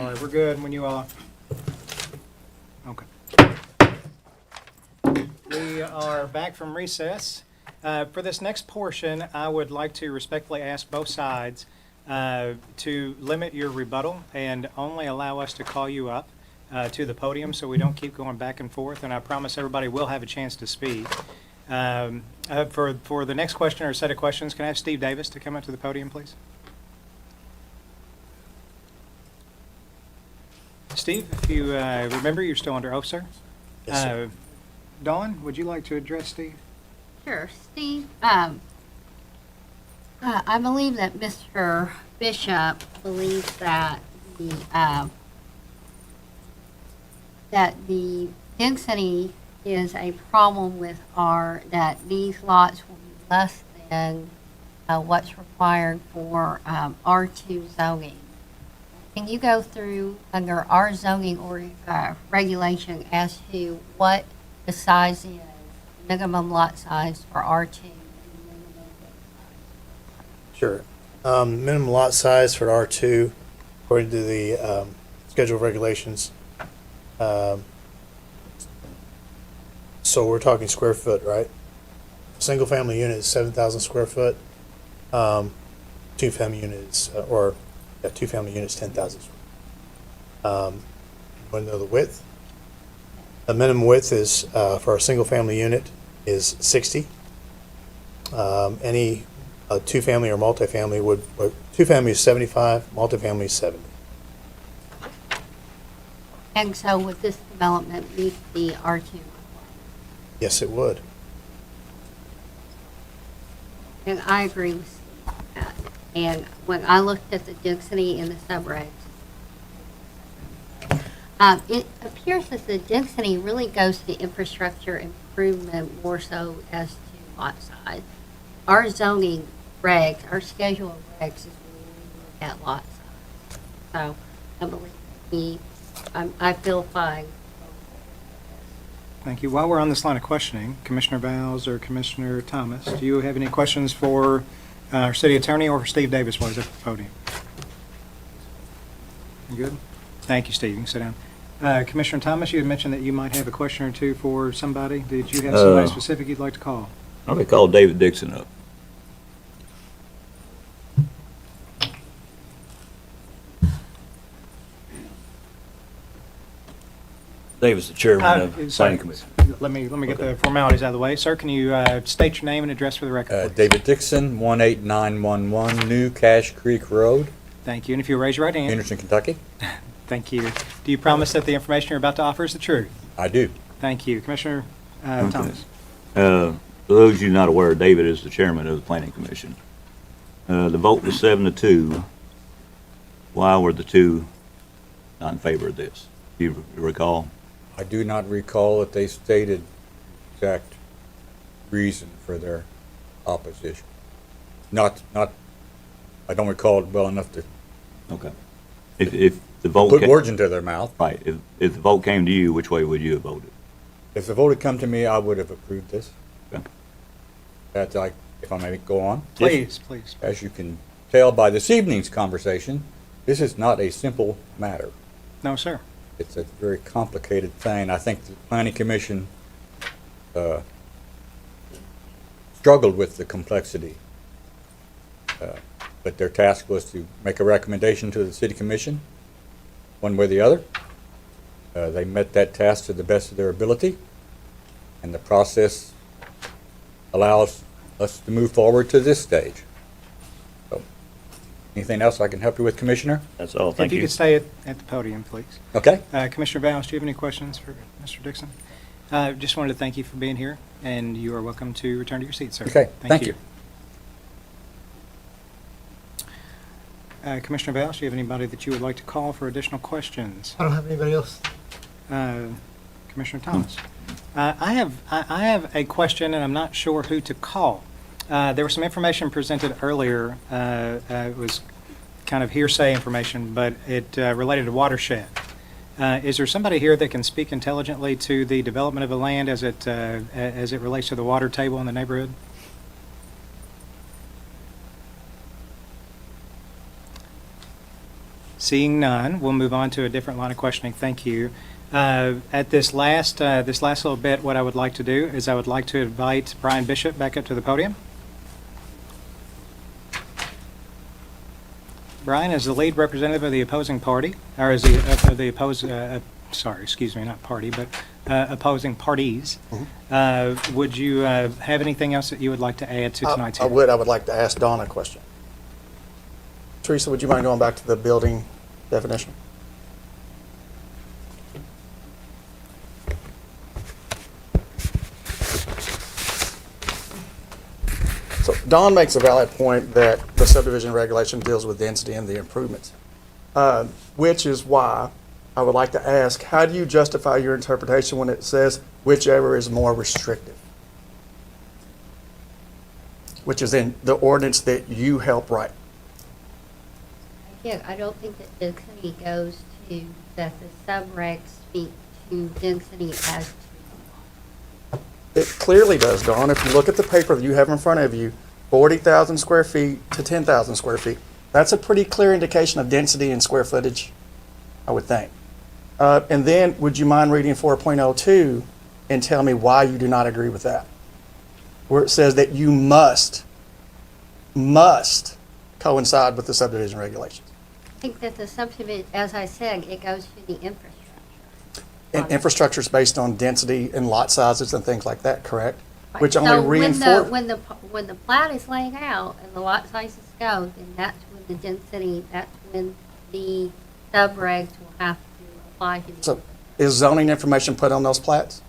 S1: All right, we're good when you are. Okay. We are back from recess. For this next portion, I would like to respectfully ask both sides to limit your rebuttal and only allow us to call you up to the podium so we don't keep going back and forth. And I promise everybody will have a chance to speak. For the next question or set of questions, can I have Steve Davis to come up to the podium, please? Steve, if you remember, you're still under oath, sir.
S3: Yes, sir.
S1: Dawn, would you like to address Steve?
S4: Sure, Steve. I believe that Mr. Bishop believes that the density is a problem with that these lots will be less than what's required for R2 zoning. Can you go through under our zoning or regulation as to what the size is, minimum lot size for R2?
S10: Sure. Minimum lot size for R2, according to the schedule of regulations. So we're talking square foot, right? Single-family unit is 7,000 square foot. Two-family unit is, two-family unit is 10,000. Want to know the width? The minimum width is, for a single-family unit, is 60. Any two-family or multifamily two-family is 75, multifamily is 70.
S4: And so would this development meet the R2?
S10: Yes, it would.
S4: And I agree with that. And when I looked at the density in the subregs, it appears that the density really goes to infrastructure improvement more so as to lot size. Our zoning regs, our schedule of regs is really look at lot size. So I believe I feel fine.
S1: Thank you. While we're on this line of questioning, Commissioner Bowles or Commissioner Thomas, do you have any questions for our city attorney or for Steve Davis while he's at the podium? You good? Thank you, Steve. You can sit down. Commissioner Thomas, you had mentioned that you might have a question or two for somebody. Did you have somebody specific you'd like to call?
S5: I'm going to call David Dixon up. David's the chairman of the
S1: Sorry,
S5: planning commission.
S1: let me get the formalities out of the way. Sir, can you state your name and address for the record, please?
S15: David Dixon, 18911 New Cache Creek Road,
S1: Thank you. And if you'll raise your right hand.
S15: Henderson, Kentucky.
S1: Thank you. Do you promise that the information you're about to offer is the truth?
S15: I do.
S1: Thank you. Commissioner
S5: Okay.
S1: Thomas.
S5: For those of you not aware, David is the chairman of the planning commission. The vote was 7-2. Why were the two not in favor of this? Do you recall?
S15: I do not recall that they stated exact reason for their opposition. Not, I don't recall it well enough to
S5: Okay. If the vote
S15: put words into their mouth.
S5: right, if the vote came to you, which way would you have voted?
S15: If the vote had come to me, I would have approved this.
S5: Okay.
S15: That's like, if I may go on.
S1: Please, please.
S15: As you can tell by this evening's conversation, this is not a simple matter.
S1: No, sir.
S15: It's a very complicated thing. I think the planning commission struggled with the complexity. But their task was to make a recommendation to the city commission, one way or the other. They met that task to the best of their ability, and the process allows us to move forward to this stage. So, anything else I can help you with, Commissioner?
S5: That's all. Thank
S1: If you could stay at the podium, please.
S15: Okay.
S1: Commissioner Bowles, do you have any questions for Mr. Dixon? Just wanted to thank you for being here, and you are welcome to return to your seat, sir.
S15: Okay, thank you.
S1: Commissioner Bowles, do you have anybody that you would like to call for additional questions?
S6: I don't have anybody else.
S1: Commissioner Thomas? I have a question, and I'm not sure who to call. There was some information presented earlier. It was kind of hearsay information, but it related to watershed. Is there somebody here that can speak intelligently to the development of the land as it relates to the water table in the neighborhood? Seeing none, we'll move on to a different line of questioning. Thank you. At this last little bit, what I would like to do is I would like to invite Brian Bishop back up to the podium. Brian is the lead representative of the opposing party, or is the opposed, sorry, excuse me, not party, but opposing parties. Would you have anything else that you would like to add to tonight's
S8: I
S1: hearing?
S8: would. I would like to ask Dawn a question. Teresa, would you mind going back to the building definition? So Dawn makes a valid point that the subdivision regulation deals with density and the improvements, which is why I would like to ask, how do you justify your interpretation when it says whichever is more restrictive? Which is in the ordinance that you help write.
S4: Yeah, I don't think that density goes to, that the subregs speak to density as
S8: It clearly does, Dawn. If you look at the paper that you have in front of you, 40,000 square feet to 10,000 square feet. That's a pretty clear indication of density and square footage, I would think. And then, would you mind reading 4.02 and tell me why you do not agree with that? Where it says that you must coincide with the subdivision regulations.
S4: I think that the subdivision, as I said, it goes to the infrastructure.
S8: And infrastructure is based on density and lot sizes and things like that, correct?
S4: Right.
S8: Which only
S4: So
S8: reinforce.
S4: when the plat is laying out and the lot sizes go, then that's when the density, that's when the subregs will have to apply to the.
S8: So is zoning information put on those plats?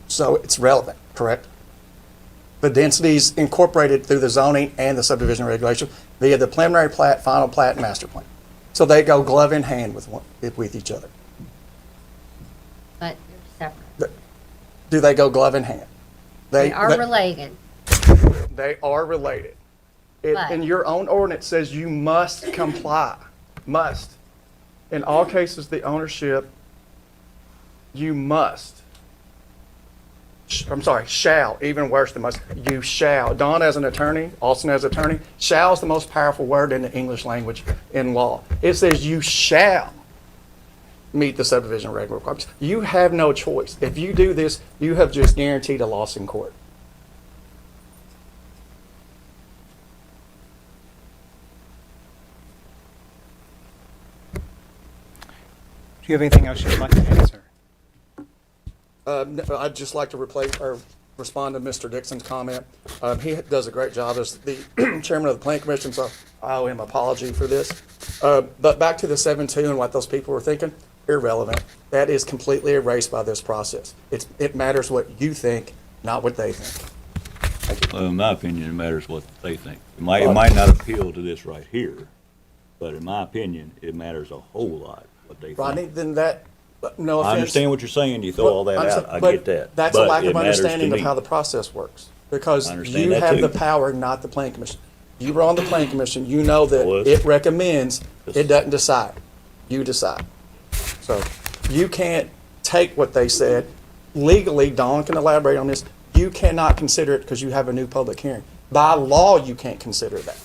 S8: So it's relevant, correct? The density is incorporated through the zoning and the subdivision regulation via the preliminary plat, final plat, and master plan. So they go glove in hand with each other.
S4: But they're separate.
S8: Do they go glove in hand?
S4: They are related.
S8: They are related.
S4: But-
S8: And your own ordinance says you must comply, must. In all cases, the ownership, you must. I'm sorry, shall, even worse than must. You shall. Don as an attorney, Austin as an attorney, shall is the most powerful word in the English language in law. It says you shall meet the subdivision regular requirements. You have no choice. If you do this, you have just guaranteed a loss in court.
S1: Do you have anything else you'd like to add, sir?
S8: No, I'd just like to respond to Mr. Dixon's comment. He does a great job as the chairman of the planning commission, so I owe him an apology for this. But back to the 7-2 and what those people were thinking, irrelevant. That is completely erased by this process. It matters what you think, not what they think. Thank you.
S5: Well, in my opinion, it matters what they think. It might not appeal to this right here, but in my opinion, it matters a whole lot what they think.
S8: Rodney, then that, no offense.
S5: I understand what you're saying, you throw all that out, I
S8: but
S5: get that.
S8: That's a
S5: But
S8: lack
S5: it
S8: of
S5: matters to
S8: understanding of
S5: me.
S8: how the process works. Because
S5: I understand
S8: you
S5: that
S8: have the
S5: too.
S8: power, not the planning commission. You were on the planning commission, you know that
S5: Was.
S8: it recommends, it doesn't decide. You decide. So you can't take what they said. Legally, Dawn can elaborate on this, you cannot consider it because you have a new public hearing. By law, you can't consider that.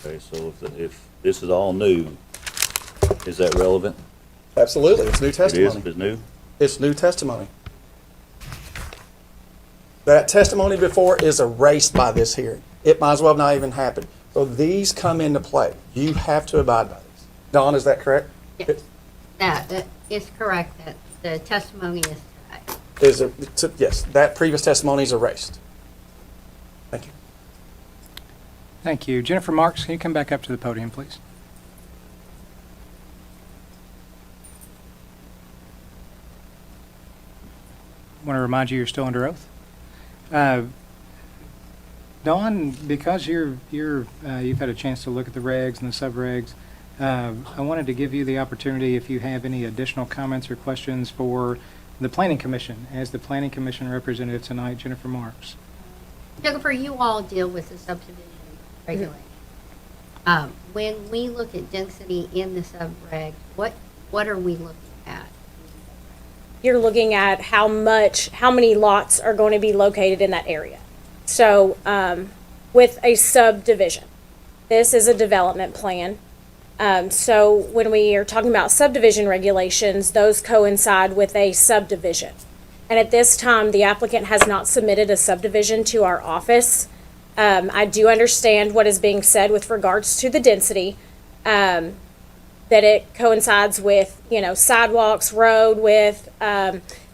S5: Okay, so if this is all new, is that relevant?
S8: Absolutely, it's new
S5: It is,
S8: testimony.
S5: if it's new?
S8: It's new testimony. That testimony before is erased by this hearing. It might as well not even happen. So these come into play. You have to abide by this. Dawn, is that correct?
S4: Yes. That is correct, that the testimony is correct.
S8: Yes, that previous testimony is erased. Thank you.
S1: Thank you. Jennifer Marks, can you come back up to the podium, please? Want to remind you you're still under oath. Dawn, because you've had a chance to look at the regs and the sub-regs, I wanted to give you the opportunity if you have any additional comments or questions for the Planning Commission. As the Planning Commission representative tonight, Jennifer Marks.
S4: Jennifer, you all deal with the subdivision regulation. When we look at density in the subreg, what are we looking at?
S9: You're looking at how many lots are going to be located in that area. So, with a subdivision, this is a development plan. So when we are talking about subdivision regulations, those coincide with a subdivision. And at this time, the applicant has not submitted a subdivision to our office. I do understand what is being said with regards to the density, that it coincides with, sidewalks, road width,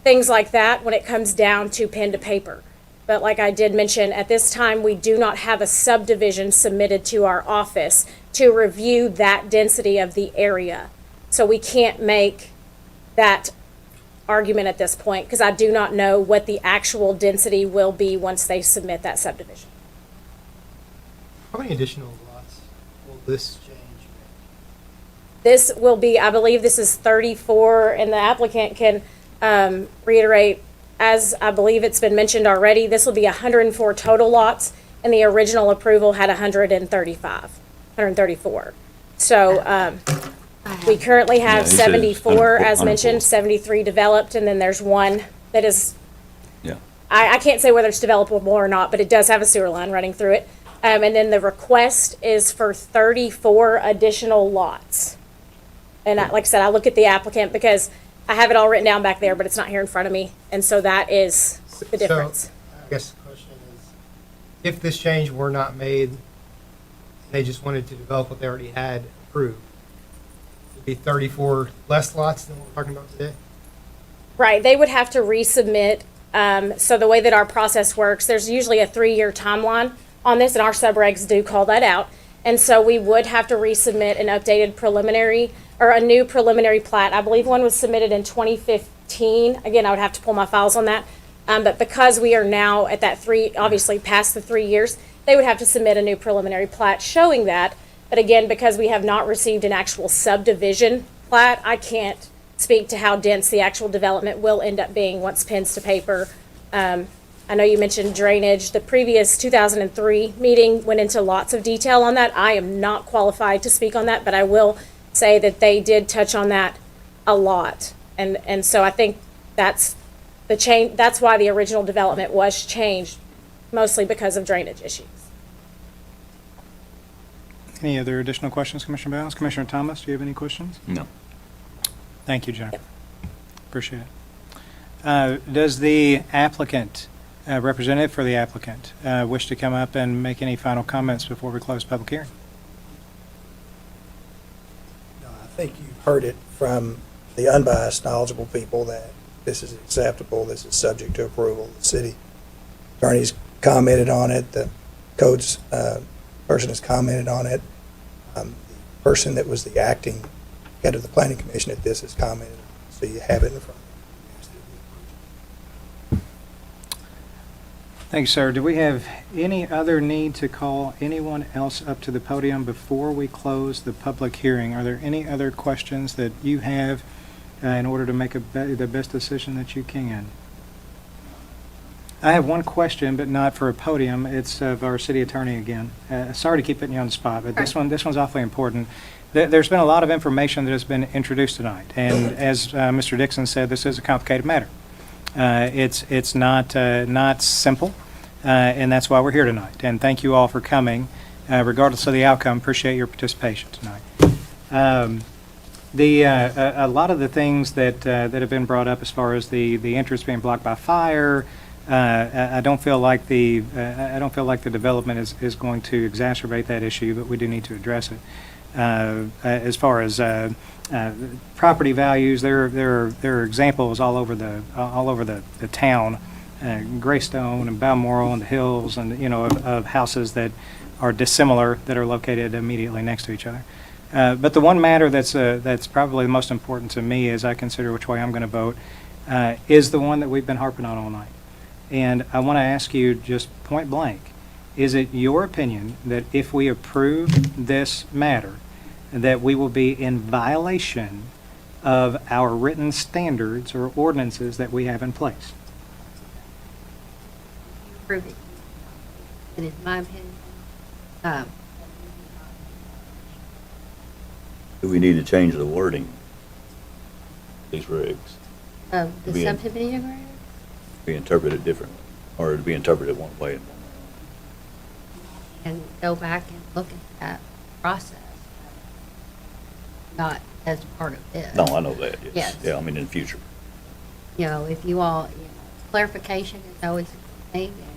S9: things like that when it comes down to pen to paper. But like I did mention, at this time, we do not have a subdivision submitted to our office to review that density of the area. So we can't make that argument at this point because I do not know what the actual density will be once they submit that subdivision.
S6: How many additional lots will this change make?
S9: This will be, I believe this is 34, and the applicant can reiterate, as I believe it's been mentioned already, this will be 104 total lots, and the original approval had 134. So we currently
S5: Yeah,
S9: have
S5: he says
S9: 74, as
S5: 104.
S9: mentioned, 73 developed, and then there's one that is,
S5: Yeah.
S9: I can't say whether it's developable or not, but it does have a sewer line running through it. And then the request is for 34 additional lots. And like I said, I look at the applicant because I have it all written down back there, but it's not here in front of me. And so that is the difference.
S6: So, I guess the question is, if this change were not made, they just wanted to develop what they already had approved, it'd be 34 less lots than what we're talking about today?
S9: Right, they would have to resubmit. So the way that our process works, there's usually a 3-year timeline on this, and our subregs do call that out. And so we would have to resubmit an updated preliminary, or a new preliminary plat. I believe one was submitted in 2015. Again, I would have to pull my files on that. But because we are now at that obviously past the 3 years, they would have to submit a new preliminary plat showing that. But again, because we have not received an actual subdivision plat, I can't speak to how dense the actual development will end up being once pen's to paper. I know you mentioned drainage. The previous 2003 meeting went into lots of detail on that. I am not qualified to speak on that, but I will say that they did touch on that a lot. And so I think that's the change. That's why the original development was changed, mostly because of drainage issues.
S1: Any other additional questions, Commissioner Bounds? Commissioner Thomas, do you have any questions?
S5: No.
S1: Thank you, Jennifer. Appreciate it. Does the applicant, representative for the applicant, wish to come up and make any final comments before we close public hearing?
S3: No, I think you've heard it from the unbiased, knowledgeable people that this is acceptable, this is subject to approval. The city attorney's commented on it, the codes person has commented on it. The person that was the acting head of the planning commission at this has commented, so you have it in front of you.
S1: Thank you, sir. Do we have any other need to call anyone else up to the podium before we close the public hearing? Are there any other questions that you have in order to make the best decision that you can? I have one question, but not for a podium. It's of our city attorney again. Sorry to keep putting you on the spot, but this one's awfully important. There's been a lot of information that has been introduced tonight, and as Mr. Dixon said, this is a complicated matter. It's not simple, and that's why we're here tonight. And thank you all for coming, regardless of the outcome. Appreciate your participation tonight. A lot of the things that have been brought up as far as the entrance being blocked by fire, I don't feel like the development is going to exacerbate that issue, but we do need to address it. As far as property values, there are examples all over the town, Greystone and Balmoral and the Hills, and of houses that are dissimilar that are located immediately next to each other. But the one matter that's probably the most important to me as I consider which way I'm going to vote is the one that we've been harping on all night. And I want to ask you just point blank, is it your opinion that if we approve this matter, that we will be in violation of our written standards or ordinances that we have in place?
S4: Prove it. And in my opinion,
S5: Do we need to change the wording, these regs,
S4: the
S5: Be in-
S4: subdivision agreement,
S5: be interpreted differently, or to be interpreted one way and one
S4: and go back and look at that process. not as part of this.
S5: No, I know that, yes.
S4: Yes.
S5: Yeah, I mean, in the future.
S4: You know, if you all, clarification is always a good thing. And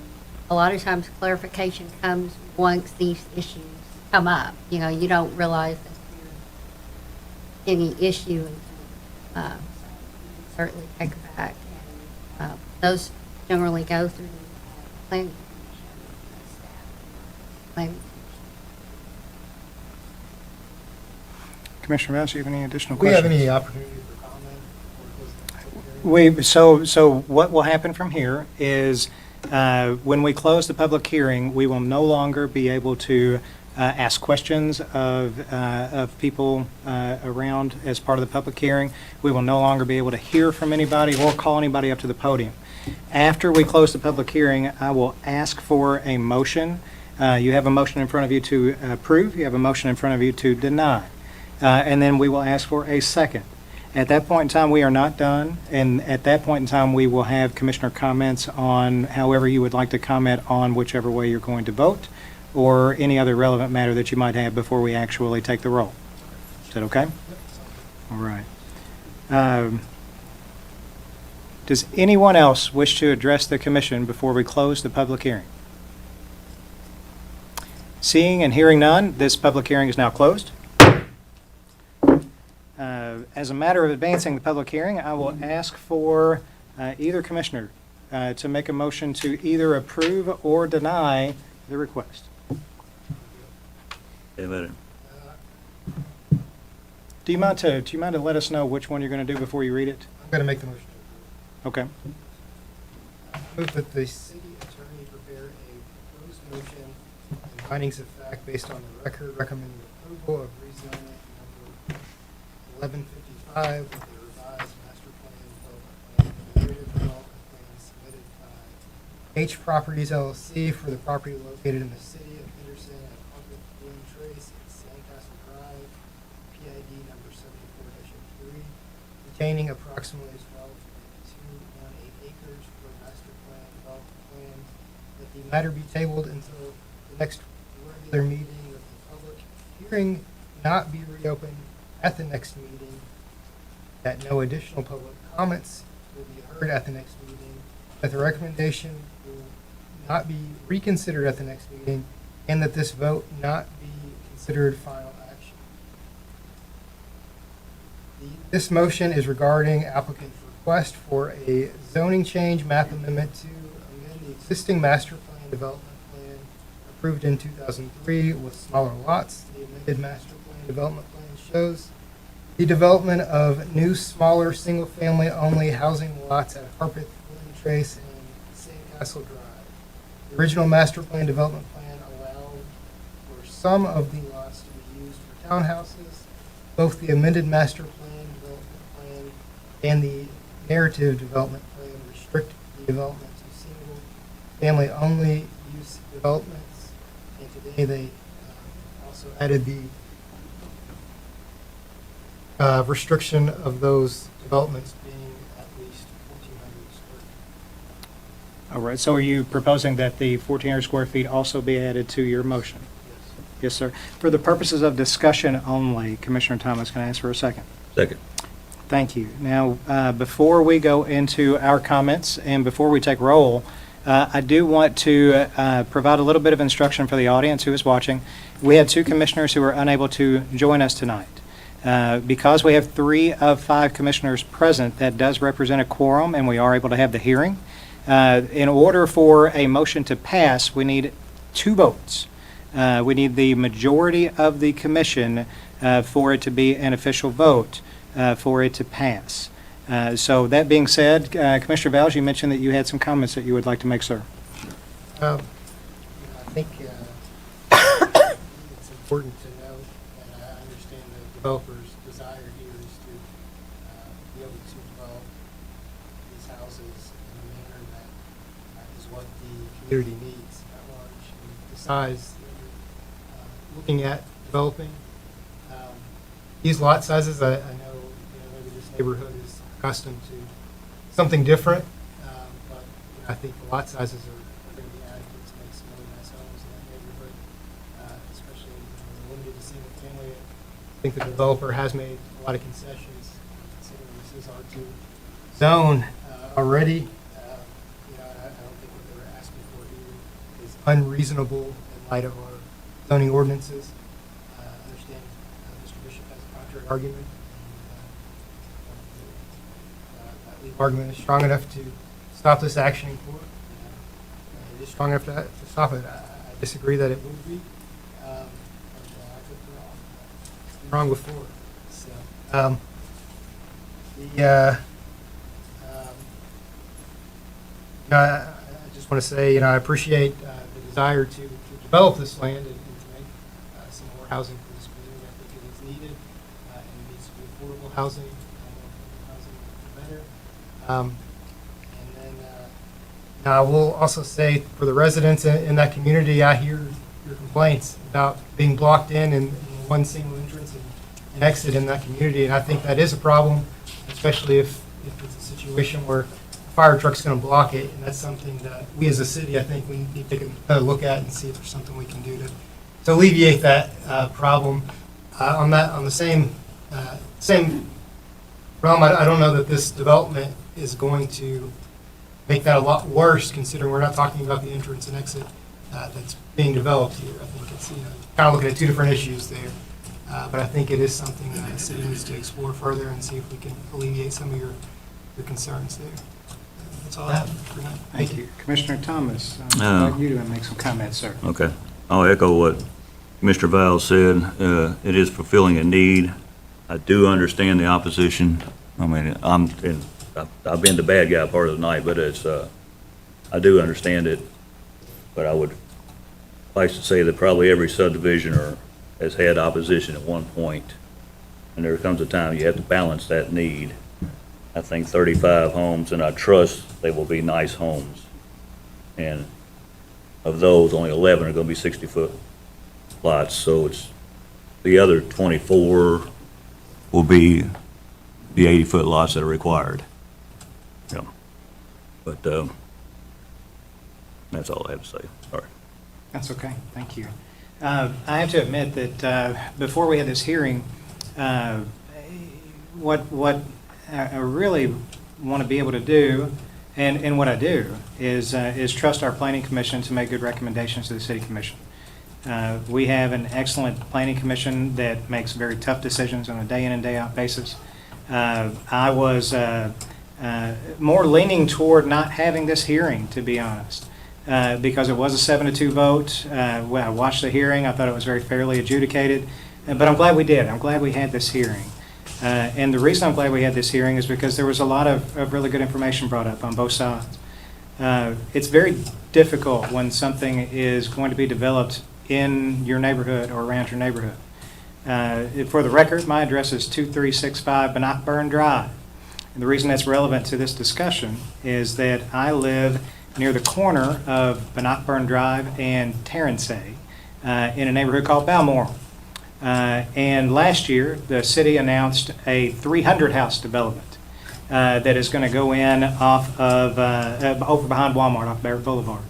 S4: a lot of times clarification comes once these issues come up. You know, you don't realize that there's any issue. And certainly take it back. And those generally go through planning commission, staff, planning commission.
S1: Commissioner Vance, do you have any additional
S6: Do we
S1: questions?
S6: have any opportunity for comment? Or close the public hearing?
S1: So what will happen from here is, when we close the public hearing, we will no longer be able to ask questions of people around as part of the public hearing. We will no longer be able to hear from anybody or call anybody up to the podium. After we close the public hearing, I will ask for a motion. You have a motion in front of you to approve. You have a motion in front of you to deny. And then we will ask for a second. At that point in time, we are not done, and at that point in time, we will have commissioner comments on however you would like to comment on whichever way you're going to vote, or any other relevant matter that you might have before we actually take the roll. Is that okay? All right. Does anyone else wish to address the commission before we close the public hearing? Seeing and hearing none, this public hearing is now closed. As a matter of advancing the public hearing, I will ask for either commissioner to make a motion to either approve or deny the request.
S5: Yeah, but
S1: Do you mind to let us know which one you're going to do before you read it?
S6: I'm going to make the motion.
S1: Okay.
S6: Move that the city attorney prepare a proposed motion and findings of fact based on the record recommending approval of rezoning number 1155 with the revised master plan development plan and narrative development plan submitted by H Properties LLC for the property located in the city of Henderson at Harvard Bloom Trace and Sandcastle Drive, PID number 74-3, containing approximately 12.218 acres for a master plan development plan, that the matter be tabled until the next regular meeting of the public hearing not be reopened at the next meeting, that no additional public comments will be heard at the next meeting, that the recommendation will not be reconsidered at the next meeting, and that this vote not be considered final action. This motion is regarding applicant's request for a zoning change map amendment to amend the existing master plan development plan approved in 2003 with smaller lots. The amended master plan development plan shows the development of new, smaller, single-family only housing lots at Harpeth, Bloom Trace, and Sandcastle Drive. The original master plan development plan allowed for some of the lots to be used for townhouses. Both the amended master plan development plan and the narrative development plan restrict the development to single-family only use developments. And today they also added the restriction of those developments being at least 1,400 square feet.
S1: All right, so are you proposing that the 1,400 square feet also be added to your motion? Yes, sir. For the purposes of discussion only, Commissioner Thomas, can I ask for a second?
S5: second.
S1: Thank you. Now, before we go into our comments and before we take roll, I do want to provide a little bit of instruction for the audience who is watching. We had two commissioners who were unable to join us tonight. Because we have 3 of 5 commissioners present, that does represent a quorum, and we are able to have the hearing. In order for a motion to pass, we need 2 votes. We need the majority of the commission for it to be an official vote, for it to pass. So that being said, Commissioner Vowles, you mentioned that you had some comments that you would like to make, sir.
S6: I think it's important to note, and I understand the developer's desire here is to be able to develop these houses in a manner that is what the community needs at large. And besides looking at developing these lot sizes, I know maybe this neighborhood is accustomed to something different, but I think the lot sizes are going to be adequate to make some really nice homes in that neighborhood, especially limited to single family think the developer has made a lot of concessions, considering this is R2 zone already. I don't think what they're asking for here is unreasonable in light of our zoning ordinances. I understand Mr. Bishop has a contrary argument. That legal argument is strong enough to stop this action in court. It is strong enough to stop it. I disagree that it would be. I could be wrong. It's been wrong before. So, I just want to say, I appreciate the desire to develop this land and to make some more housing for this community. I think it is needed, and it needs to be affordable housing. More affordable housing, the better. And then I will also say, for the residents in that community, I hear your complaints about being blocked in one single entrance and exit in that community, and I think that is a problem, especially if it's a situation where fire truck's going to block it, and that's something that we as a city, I think we need to take a look at and see if there's something we can do to alleviate that problem. On the same realm, I don't know that this development is going to make that a lot worse, considering we're not talking about the entrance and exit that's being developed here. I think it's kind of looking at two different issues there, but I think it is something that the city needs to explore further and see if we can alleviate some of your concerns there. That's all I have for now.
S1: Thank you. Commissioner Thomas, I'd like you to make some comments, sir.
S5: Okay. I'll echo what Mr. Val said. It is fulfilling a need. I do understand the opposition. I mean, I've been the bad guy part of the night, but I do understand it. But I would like to say that probably every subdivision has had opposition at one point, and there comes a time you have to balance that need. I think 35 homes, and I trust they will be nice homes. And of those, only 11 are going to be 60-foot lots. So it's the other 24 will be the 80-foot lots that are required. Yeah. But that's all I have to say. Sorry.
S1: That's okay. Thank you. I have to admit that before we had this hearing, what I really want to be able to do, and what I do, is trust our planning commission to make good recommendations to the city commission. We have an excellent planning commission that makes very tough decisions on a day in and day out basis. I was more leaning toward not having this hearing, to be honest, because it was a 7-2 vote. When I watched the hearing, I thought it was very fairly adjudicated, but I'm glad we did. I'm glad we had this hearing. And the reason I'm glad we had this hearing is because there was a lot of really good information brought up on both sides. It's very difficult when something is going to be developed in your neighborhood or around your neighborhood. For the record, my address is 2365 Bannockburn Drive. And the reason that's relevant to this discussion is that I live near the corner of Bannockburn Drive and Terrancey in a neighborhood called Balmoral. And last year, the city announced a 300-house development that is going to go in off of over behind Walmart off Barrett Boulevard.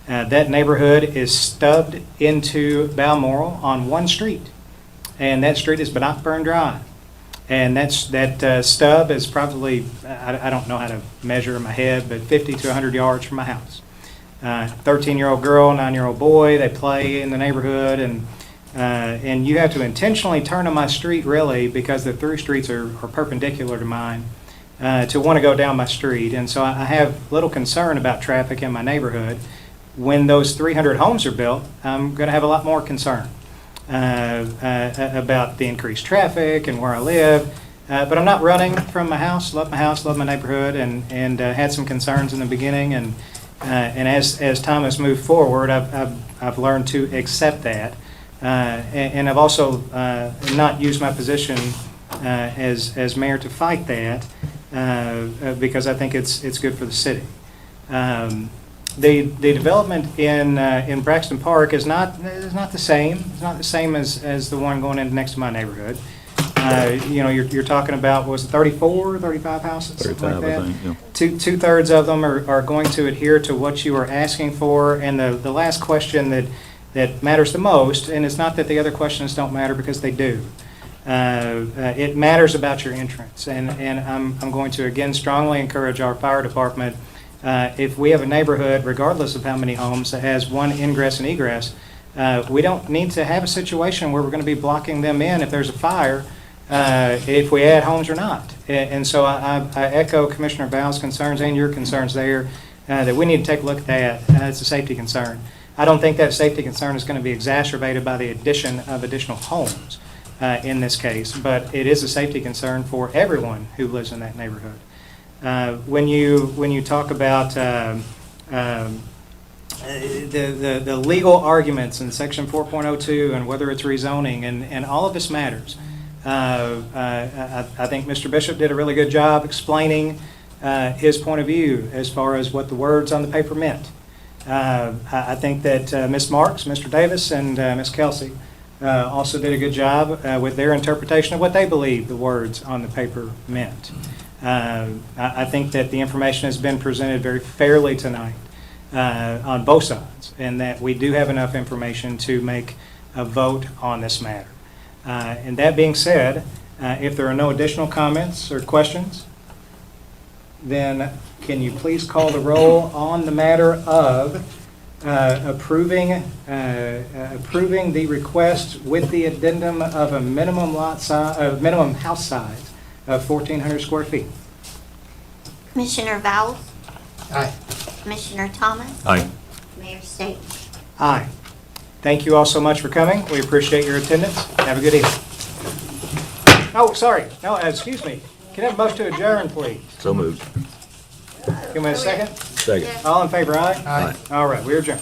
S1: That neighborhood is stubbed into Balmoral on one street, and that street is Bannockburn Drive. And that stub is probably, I don't know how to measure in my head, but 50 to 100 yards from my house. 13-year-old girl, 9-year-old boy, they play in the neighborhood, and you have to intentionally turn on my street, really, because the through streets are perpendicular to mine, to want to go down my street. And so I have little concern about traffic in my neighborhood. When those 300 homes are built, I'm going to have a lot more concern about the increased traffic and where I live. But I'm not running from my house, love my neighborhood, and had some concerns in the beginning. And as time has moved forward, I've learned to accept that. And I've also not used my position as mayor to fight that because I think it's good for the city. The development in Braxton Park is not the same. It's not the same as the one going in next to my neighborhood. You're talking about, was it 34, 35 houses?
S5: 35,
S1: like that?
S5: I think, yeah.
S1: Two-thirds of them are going to adhere to what you are asking for. And the last question that matters the most, and it's not that the other questions don't matter, because they do, It matters about your entrance, and I'm going to again strongly encourage our fire department, if we have a neighborhood, regardless of how many homes, that has one ingress and egress, we don't need to have a situation where we're going to be blocking them in if there's a fire, if we add homes or not. And so I echo Commissioner Bowles' concerns and your concerns there, that we need to take a look at that. It's a safety concern. I don't think that safety concern is going to be exacerbated by the addition of additional homes in this case, but it is a safety concern for everyone who lives in that neighborhood. When you talk about the legal arguments in Section 4.02 and whether it's rezoning, and all of this matters. I think Mr. Bishop did a really good job explaining his point of view as far as what the words on the paper meant. I think that Ms. Marks, Mr. Davis, and Ms. Kelsey also did a good job with their interpretation of what they believe the words on the paper meant. I think that the information has been presented very fairly tonight on both sides, and that we do have enough information to make a vote on this matter. And that being said, if there are no additional comments or questions, then can you please call the roll on the matter of approving the request with the addendum of a minimum minimum house size of 1,400 square feet?
S2: Commissioner Vowles?
S6: Aye.
S2: Commissioner Thomas?
S5: Aye.
S2: Mayor State?
S1: Aye. Thank you all so much for coming. We appreciate your attendance. Have a good evening. Oh, sorry. No, excuse me. Can I have a motion to adjourn, please?
S5: So moved.
S1: Give me a second.
S5: Second.
S1: All in favor, aye?
S6: Aye.
S1: All right, we adjourn.